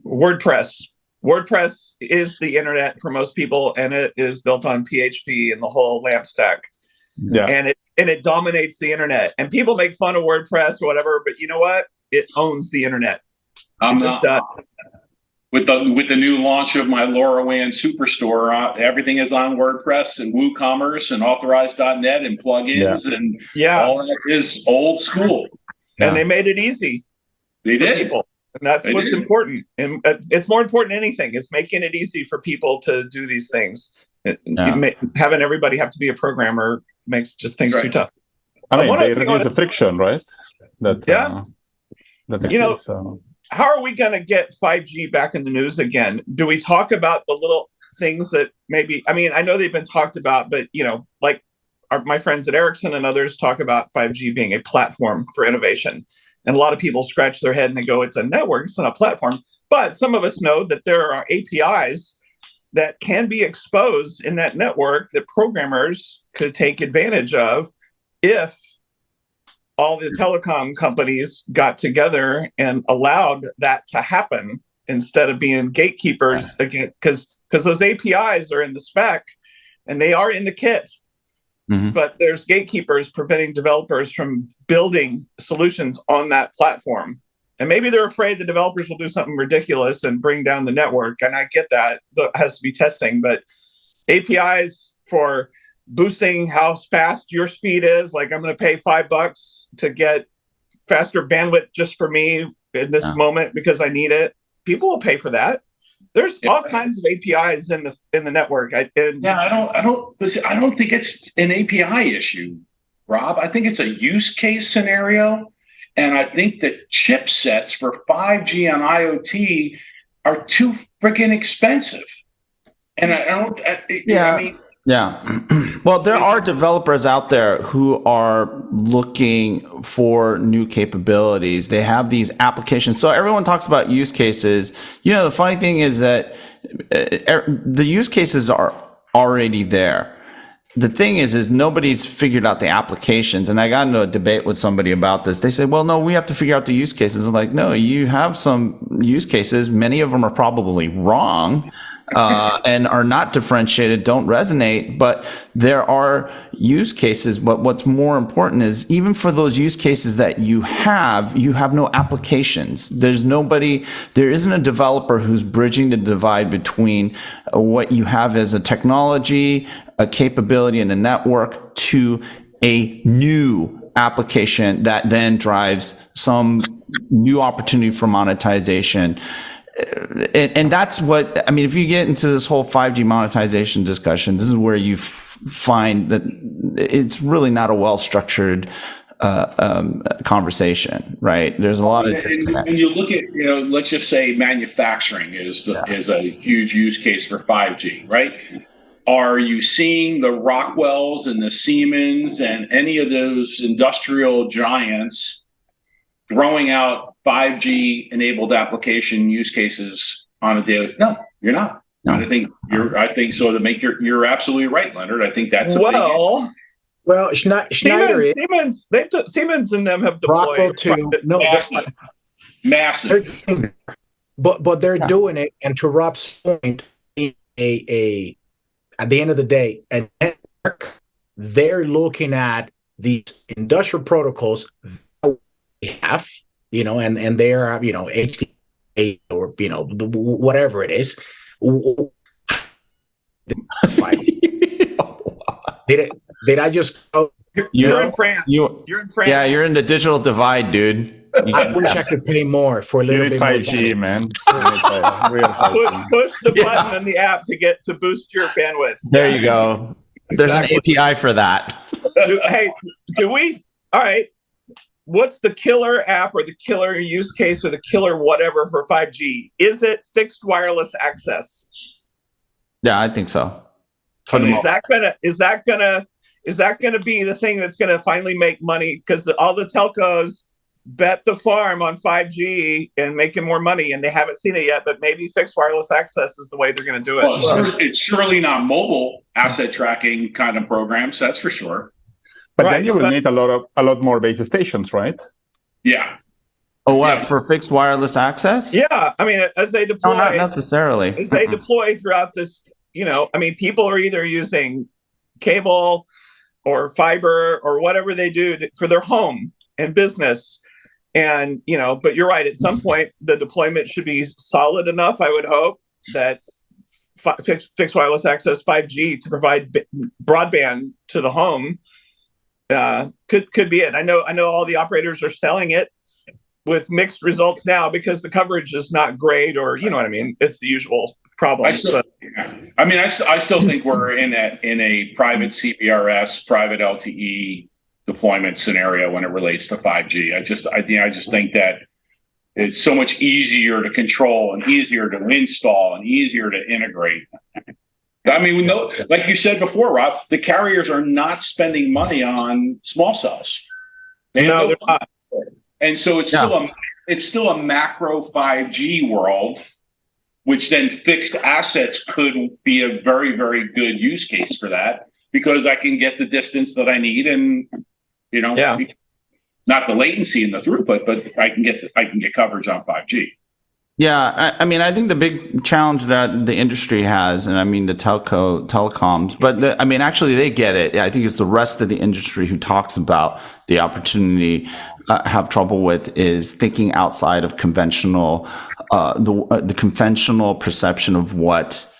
WordPress. WordPress is the internet for most people, and it is built on PHP and the whole LAMP stack. Yeah, and it dominates the internet. And people make fun of WordPress or whatever, but you know what? It owns the internet. With the new launch of my LoRaWAN Superstore, everything is on WordPress and WooCommerce and Authorize.net and plugins and all that is old school. And they made it easy. They did. People. And that's what's important. And it's more important than anything is making it easy for people to do these things. Having everybody have to be a programmer makes just things too tough. I mean, they reduce the friction, right? That exists, How are we going to get 5G back in the news again? Do we talk about the little things that maybe, I mean, I know they've been talked about, but, like my friends at Ericsson and others talk about 5G being a platform for innovation. And a lot of people scratch their head and they go, it's a network, it's not a platform. But some of us know that there are APIs that can be exposed in that network that programmers could take advantage of if all the telecom companies got together and allowed that to happen instead of being gatekeepers again, because those APIs are in the spec and they are in the kit, but there's gatekeepers preventing developers from building solutions on that platform. And maybe they're afraid the developers will do something ridiculous and bring down the network. And I get that. That has to be testing, but APIs for boosting how fast your speed is, like I'm going to pay $5 to get faster bandwidth just for me in this moment because I need it. People will pay for that. There's all kinds of APIs in the network. I don't think it's an API issue, Rob. I think it's a use case scenario, and I think that chipsets for 5G and IoT are too freaking expensive. And well, there are developers out there who are looking for new capabilities. They have these applications. So everyone talks about use cases. The funny thing is that the use cases are already there. The thing is nobody's figured out the applications. And I got into a debate with somebody about this. They said, well, no, we have to figure out the use cases. I'm like, no, you have some use cases. Many of them are probably wrong. And are not differentiated, don't resonate, but there are use cases. But what's more important is even for those use cases that you have no applications. There isn't a developer who's bridging the divide between what you have as a technology, a capability, and a network to a new application that then drives some new opportunity for monetization. And that's what, I mean, if you get into this whole 5G monetization discussion, this is where you find that it's really not a well-structured conversation, right? There's a lot of disconnects. When you look at, let's just say manufacturing is a huge use case for 5G, right? Are you seeing the Rockwells and the Siemens and any of those industrial giants throwing out 5G enabled application use cases on a daily? No, you're not. No. I think so. To make you're absolutely right, Leonard. I think that's Well, Schneider Siemens and them have deployed Rockwell too. No, massive. But they're doing it. And to Rob's point, at the end of the day, a network, they're looking at these industrial protocols that we have, and they're, HDA or, whatever it is. Did I just go? You're in France. You're in France. Yeah, you're in the digital divide, dude. I wish I could pay more for a little bit 5G, more. Man. Push the button on the app to boost your bandwidth. There you go. There's an API for that. All right. What's the killer app or the killer use case or the killer whatever for 5G? Is it fixed wireless access? Yeah, I think so. For the is that gonna be the thing that's gonna finally make money? Because all the telcos bet the farm on 5G and making more money, and they haven't seen it yet. But maybe fixed wireless access is the way they're going to do it. Well, it's surely not mobile asset tracking kind of programs, that's for sure. But then you will need a lot more base stations, right? Yeah. Oh, what, for fixed wireless access? Yeah, I mean, as they deploy, no, not necessarily. As they deploy throughout this, I mean, people are either using cable or fiber or whatever they do for their home and business. And, but you're right, at some point, the deployment should be solid enough, I would hope, that fixed wireless access 5G to provide broadband to the home could be it. I know all the operators are selling it with mixed results now because the coverage is not great, or, you know what I mean? It's the usual problem. I still think we're in a private CBRS, private LTE deployment scenario when it relates to 5G. I just think that it's so much easier to control and easier to install and easier to integrate. I mean, we know, like you said before, Rob, the carriers are not spending money on small cells. They're not. And so it's still a macro 5G world, which then fixed assets could be a very, very good use case for that, because I can get the distance that I need and not the latency and the throughput, but I can get coverage on 5G. Yeah, I mean, I think the big challenge that the industry has, and I mean the telecoms, but actually they get it. I think it's the rest of the industry who talks about the opportunity have trouble with is thinking outside of conventional, the conventional perception of what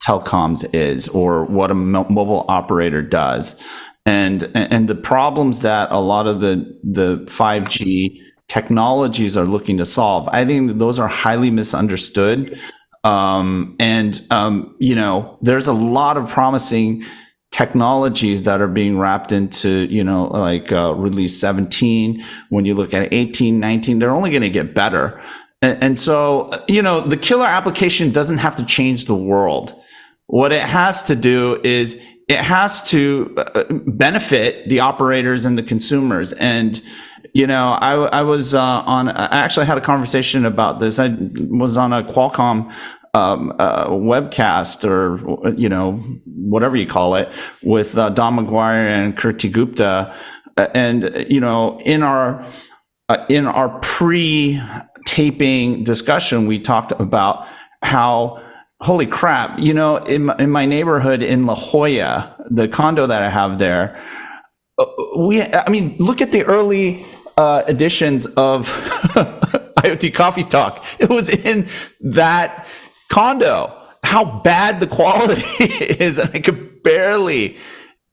telecoms is or what a mobile operator does. And the problems that a lot of the 5G technologies are looking to solve, I think those are highly misunderstood. There's a lot of promising technologies that are being wrapped into, release 17. When you look at 18, 19, they're only going to get better. And so, the killer application doesn't have to change the world. What it has to do is it has to benefit the operators and the consumers. And, I was I actually had a conversation about this. I was on a Qualcomm webcast, or, whatever you call it, with Don McGuire and Kirti Gupta. And, in our pre-taping discussion, we talked about how, holy crap, in my neighborhood in La Jolla, the condo that I have there, look at the early editions of IoT Coffee Talk. It was in that condo. How bad the quality is, and I could barely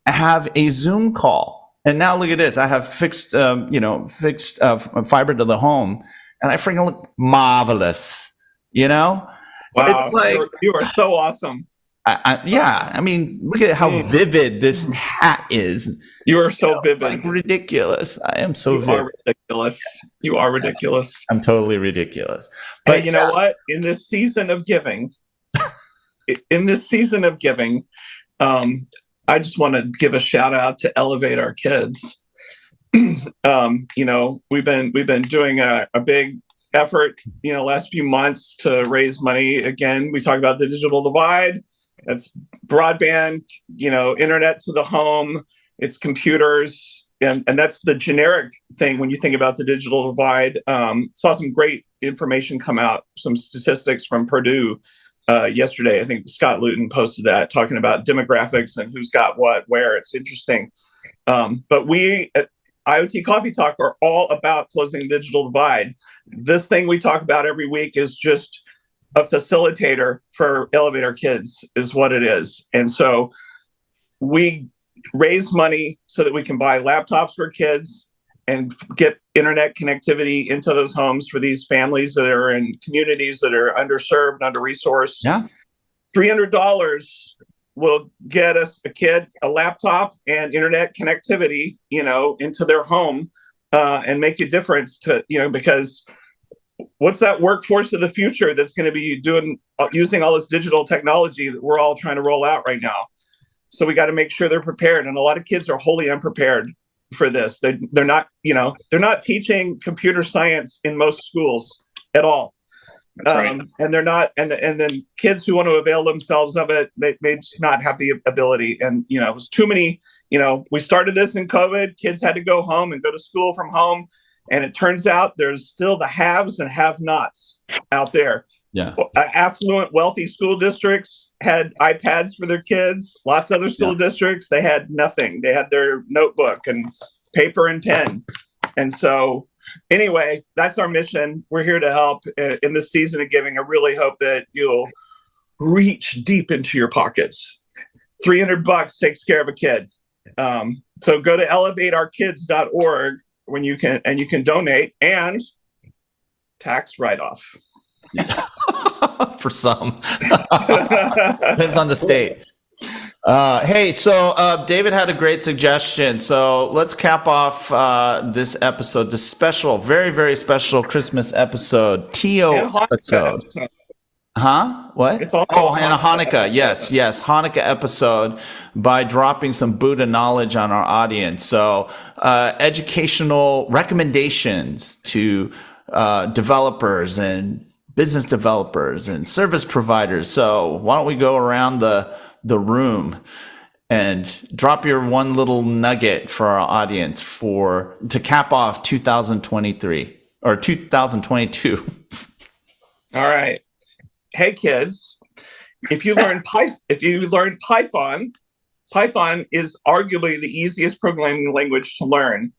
have a Zoom call. And now look at this. I have fixed fiber to the home, and I freaking look marvelous. Wow, it's like, you are so awesome. Look at how vivid this hat is. You are so vivid. It's like ridiculous. I am so vivid. You are ridiculous. I'm totally ridiculous. But you know what? In this season of giving, I just want to give a shout out to Elevate Our Kids. We've been doing a big effort, last few months to raise money. Again, we talk about the digital divide. That's broadband, internet to the home. It's computers, and that's the generic thing when you think about the digital divide. Saw some great information come out, some statistics from Purdue yesterday. I think Scott Luton posted that, talking about demographics and who's got what, where. It's interesting. But we at IoT Coffee Talk are all about closing the digital divide. This thing we talk about every week is just a facilitator for Elevate Our Kids, is what it is. And so we raise money so that we can buy laptops for kids and get internet connectivity into those homes for these families that are in communities that are underserved, under-resourced. Yeah. $300 will get us a laptop and internet connectivity, into their home, and make a difference to, because what's that workforce of the future that's going to be using all this digital technology that we're all trying to roll out right now? So we got to make sure they're prepared. And a lot of kids are wholly unprepared for this. They're not, they're not teaching computer science in most schools at all. That's right. And they're not, and then kids who want to avail themselves of it, they just not have the ability. And, it was too many, we started this in COVID, kids had to go home and go to school from home. And it turns out there's still the haves and have-nots out there. Yeah. Affluent, wealthy school districts had iPads for their kids. Lots of other school districts, they had nothing. They had their notebook and paper and pen. And so anyway, that's our mission. We're here to help in this season of giving. I really hope that you'll reach deep into your pockets. $300 takes care of a kid. So go to elevateourkids.org when you can donate and tax write-off. For some. Depends on the state. Hey, so David had a great suggestion. So let's cap off this episode, this special, very, very special Christmas episode, TO episode. Huh? What? It's all and a Hanukkah. Yes, Hanukkah episode by dropping some Buddha knowledge on our audience. So educational recommendations to developers and business developers and service providers. So why don't we go around the room and drop your one little nugget for our audience to cap off 2023 or 2022. All right. Hey kids, if you learn Python, Python is arguably the easiest programming language to learn.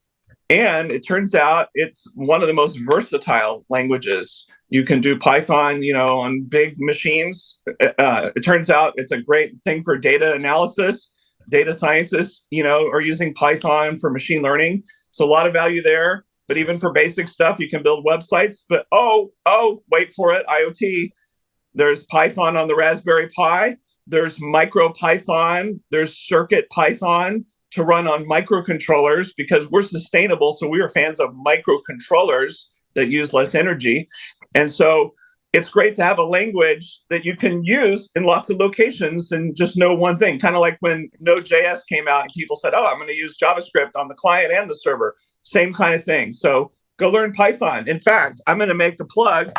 And it turns out it's one of the most versatile languages. You can do Python, on big machines. It turns out it's a great thing for data analysis. Data scientists, are using Python for machine learning. So a lot of value there. But even for basic stuff, you can build websites. But wait for it, IoT. There's Python on the Raspberry Pi. There's MicroPython. There's Circuit Python to run on microcontrollers because we're sustainable. So we are fans of microcontrollers that use less energy. And so it's great to have a language that you can use in lots of locations and just know one thing. Kind of like when Node.js came out and people said, I'm going to use JavaScript on the client and the server. Same kind of thing. So go learn Python. In fact, I'm going to make a plug.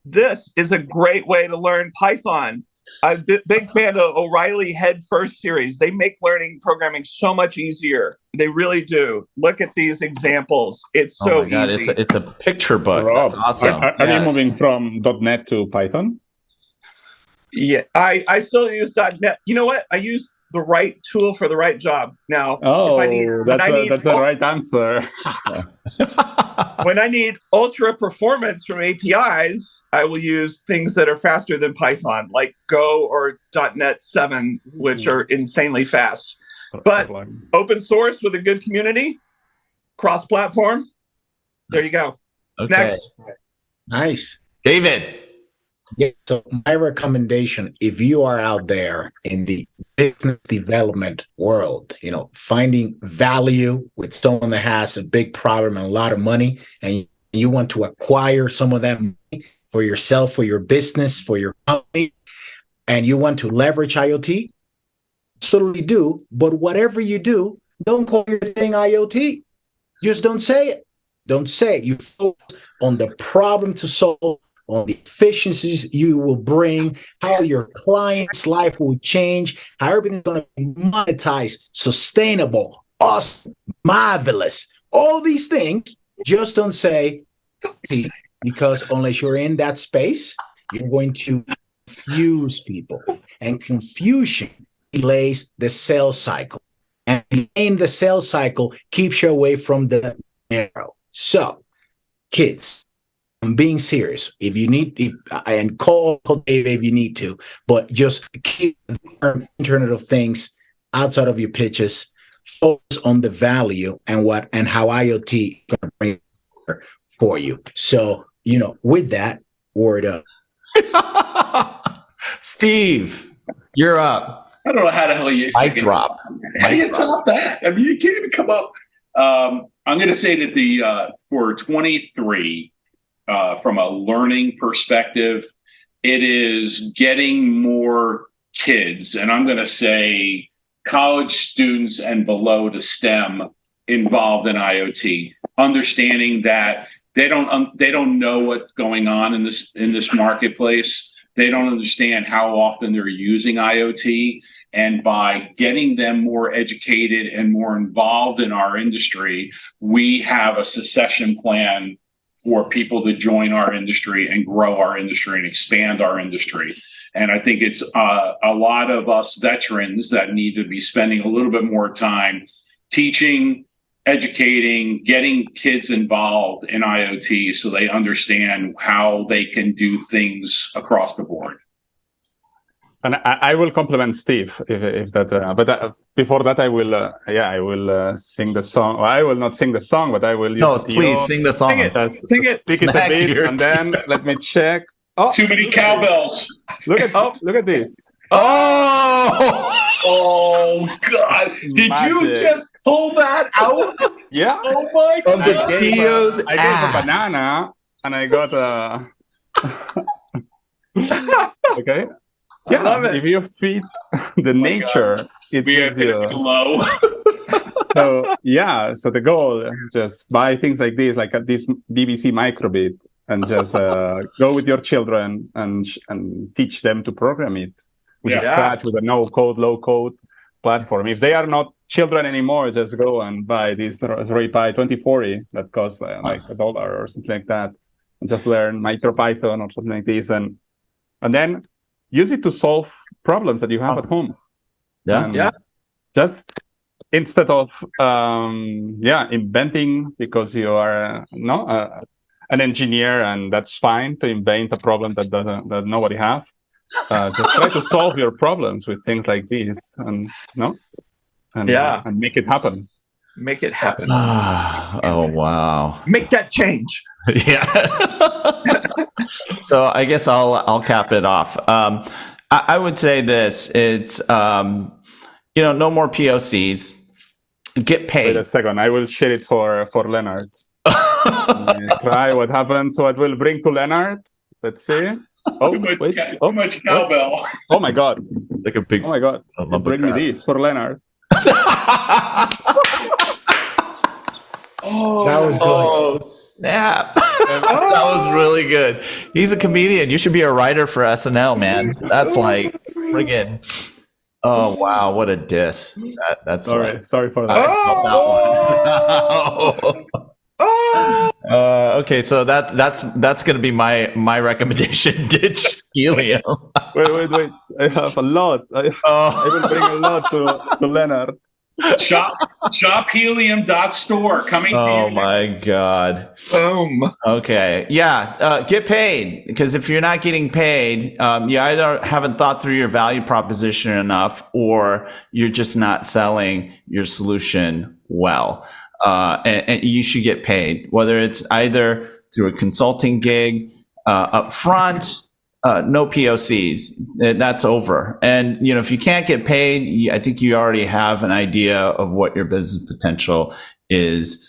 This is a great way to learn Python. I'm a big fan of O'Reilly Head First series. They make learning programming so much easier. They really do. Look at these examples. It's so easy. It's a picture book. Rob, that's awesome. Are you moving from .NET to Python? Yeah, I still use .NET. You know what? I use the right tool for the right job. Now, that's the right answer. When I need ultra performance from APIs, I will use things that are faster than Python, like Go or .NET 7, which are insanely fast. But open source with a good community, cross-platform. There you go. Okay. Next. Nice. David. Yeah. So my recommendation, if you are out there in the business development world, finding value with someone that has a big problem and a lot of money, and you want to acquire some of that money for yourself, for your business, for your company, and you want to leverage IoT, absolutely do. But whatever you do, don't call your thing IoT. Just don't say it. Don't say it. You focus on the problem to solve, on the efficiencies you will bring, how your client's life will change, how everything's going to be monetized, sustainable, awesome, marvelous. All these things, just don't say, because unless you're in that space, you're going to confuse people. And confusion delays the sales cycle. And delaying the sales cycle keeps you away from the narrow. So, kids, I'm being serious. If you need, and call Dave if you need to, but just keep the Internet of Things outside of your pitches. Focus on the value and how IoT is going to bring for you. So, with that, word up. Steve, you're up. I don't know how the hell you drop. How do you top that? I mean, you can't even come up. I'm going to say that for 23. From a learning perspective, it is getting more kids, and I'm going to say college students and below to STEM involved in IoT, understanding that they don't know what's going on in this marketplace. They don't understand how often they're using IoT. And by getting them more educated and more involved in our industry, we have a succession plan for people to join our industry and grow our industry and expand our industry. And I think it's a lot of us veterans that need to be spending a little bit more time teaching, educating, getting kids involved in IoT so they understand how they can do things across the board. And I will compliment Steve if that. But before that, I will sing the song. Well, I will not sing the song, but I will. Please sing the song. Sing it. Speak it a bit, and then let me check. Oh, too many cowbells. Look at this. Oh God! Did Magic. You just pull that out? Yeah. Oh my God! Of the Tio's I gave a banana, and I got a. Okay. Yeah, love it. If you feed the nature, it gives you. Low. So the goal, just buy things like this BBC microbit, and just go with your children and teach them to program it with scratch, with a no-code, low-code platform. If they are not children anymore, just go and buy this Raspberry Pi 2040 that costs like $1 or something like that, and just learn MicroPython or something like this, and then use it to solve problems that you have at home. Just instead of inventing, because you are an engineer, and that's fine to invent a problem that nobody have. Just try to solve your problems with things like this, and make it happen. Make it happen. Oh wow! Make that change. Yeah. So I guess I'll cap it off. I would say this: it's no more POCs. Get paid. Wait a second. I will share it for Leonard. Try what happens. What will bring to Leonard? Let's see. Oh, too much cowbell. Oh my God! Like a big. Oh my God! Bring me this for Leonard. Oh, that was good. Oh, snap. That was really good. He's a comedian. You should be a writer for SNL, man. That's like friggin'. Oh, wow. What a diss. That's sorry for that. Okay, so that's going to be my recommendation. Ditch helium. Wait. I have a lot. I will bring a lot to Leonard. Shop.helium.store coming to you. Oh my God. Boom. Okay. Yeah. Get paid, because if you're not getting paid, you either haven't thought through your value proposition enough, or you're just not selling your solution well. And you should get paid, whether it's either through a consulting gig, up front, no POCs. That's over. And, if you can't get paid, I think you already have an idea of what your business potential is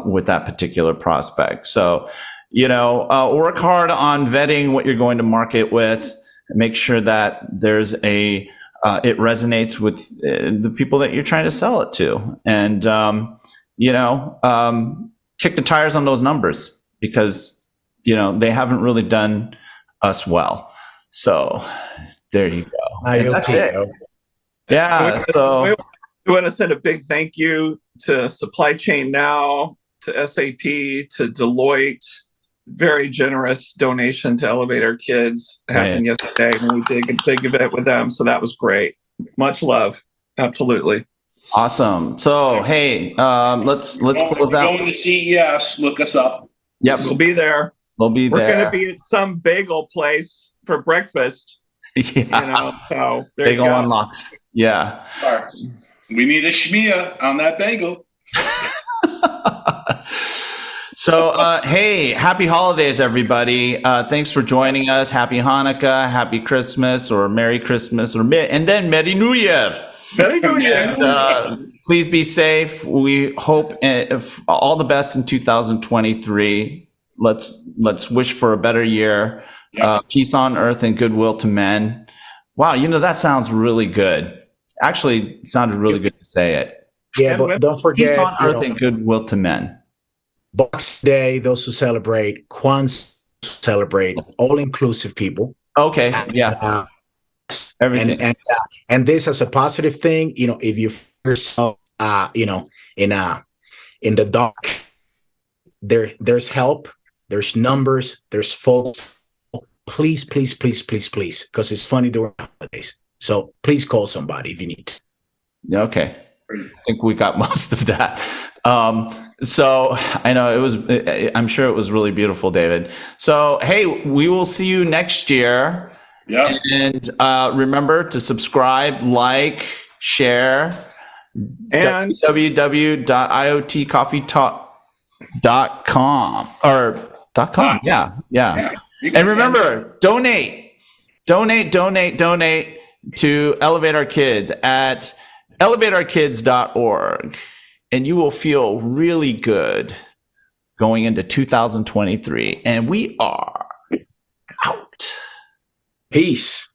with that particular prospect. So, work hard on vetting what you're going to market with. Make sure that there's it resonates with the people that you're trying to sell it to. And, kick the tires on those numbers, because, they haven't really done us well. So there you go. That's it. Yeah. So we want to send a big thank you to Supply Chain Now, to SAP, to Deloitte. Very generous donation to Elevator Kids happened yesterday, and we did a big event with them. So that was great. Much love. Absolutely. Awesome. So hey, let's close out. Going to CES. Look us up. Yep, we'll be there. We'll be there. We're going to be at some bagel place for breakfast. Yeah. So there bagel you go. unlocks. Yeah. We need a shmia on that bagel. So, hey, happy holidays, everybody. Thanks for joining us. Happy Hanukkah, happy Christmas, or Merry Christmas, and then Merry New Year. Merry New Year. And, please be safe. We hope all the best in 2023. Let's wish for a better year. Peace on earth and goodwill to men. Wow, that sounds really good. Actually, it sounded really good to say it. Yeah, but don't forget, peace on earth and goodwill to men. Boxing Day, those who celebrate, Kwanzaa celebrate, all-inclusive people. Okay, yeah. Everything. And this as a positive thing, if you find yourself, in the dark, there's help, there's numbers, there's folks. Please, because it's funny during holidays. So please call somebody if you need to. Okay. I think we got most of that. So I know I'm sure it was really beautiful, David. So, hey, we will see you next year. Yeah. And remember to subscribe, like, share, and www.iotcoffeetalk.com or .com. Yeah. And remember, donate to Elevate Our Kids at elevateourkids.org, and you will feel really good going into 2023. And we are out. Peace.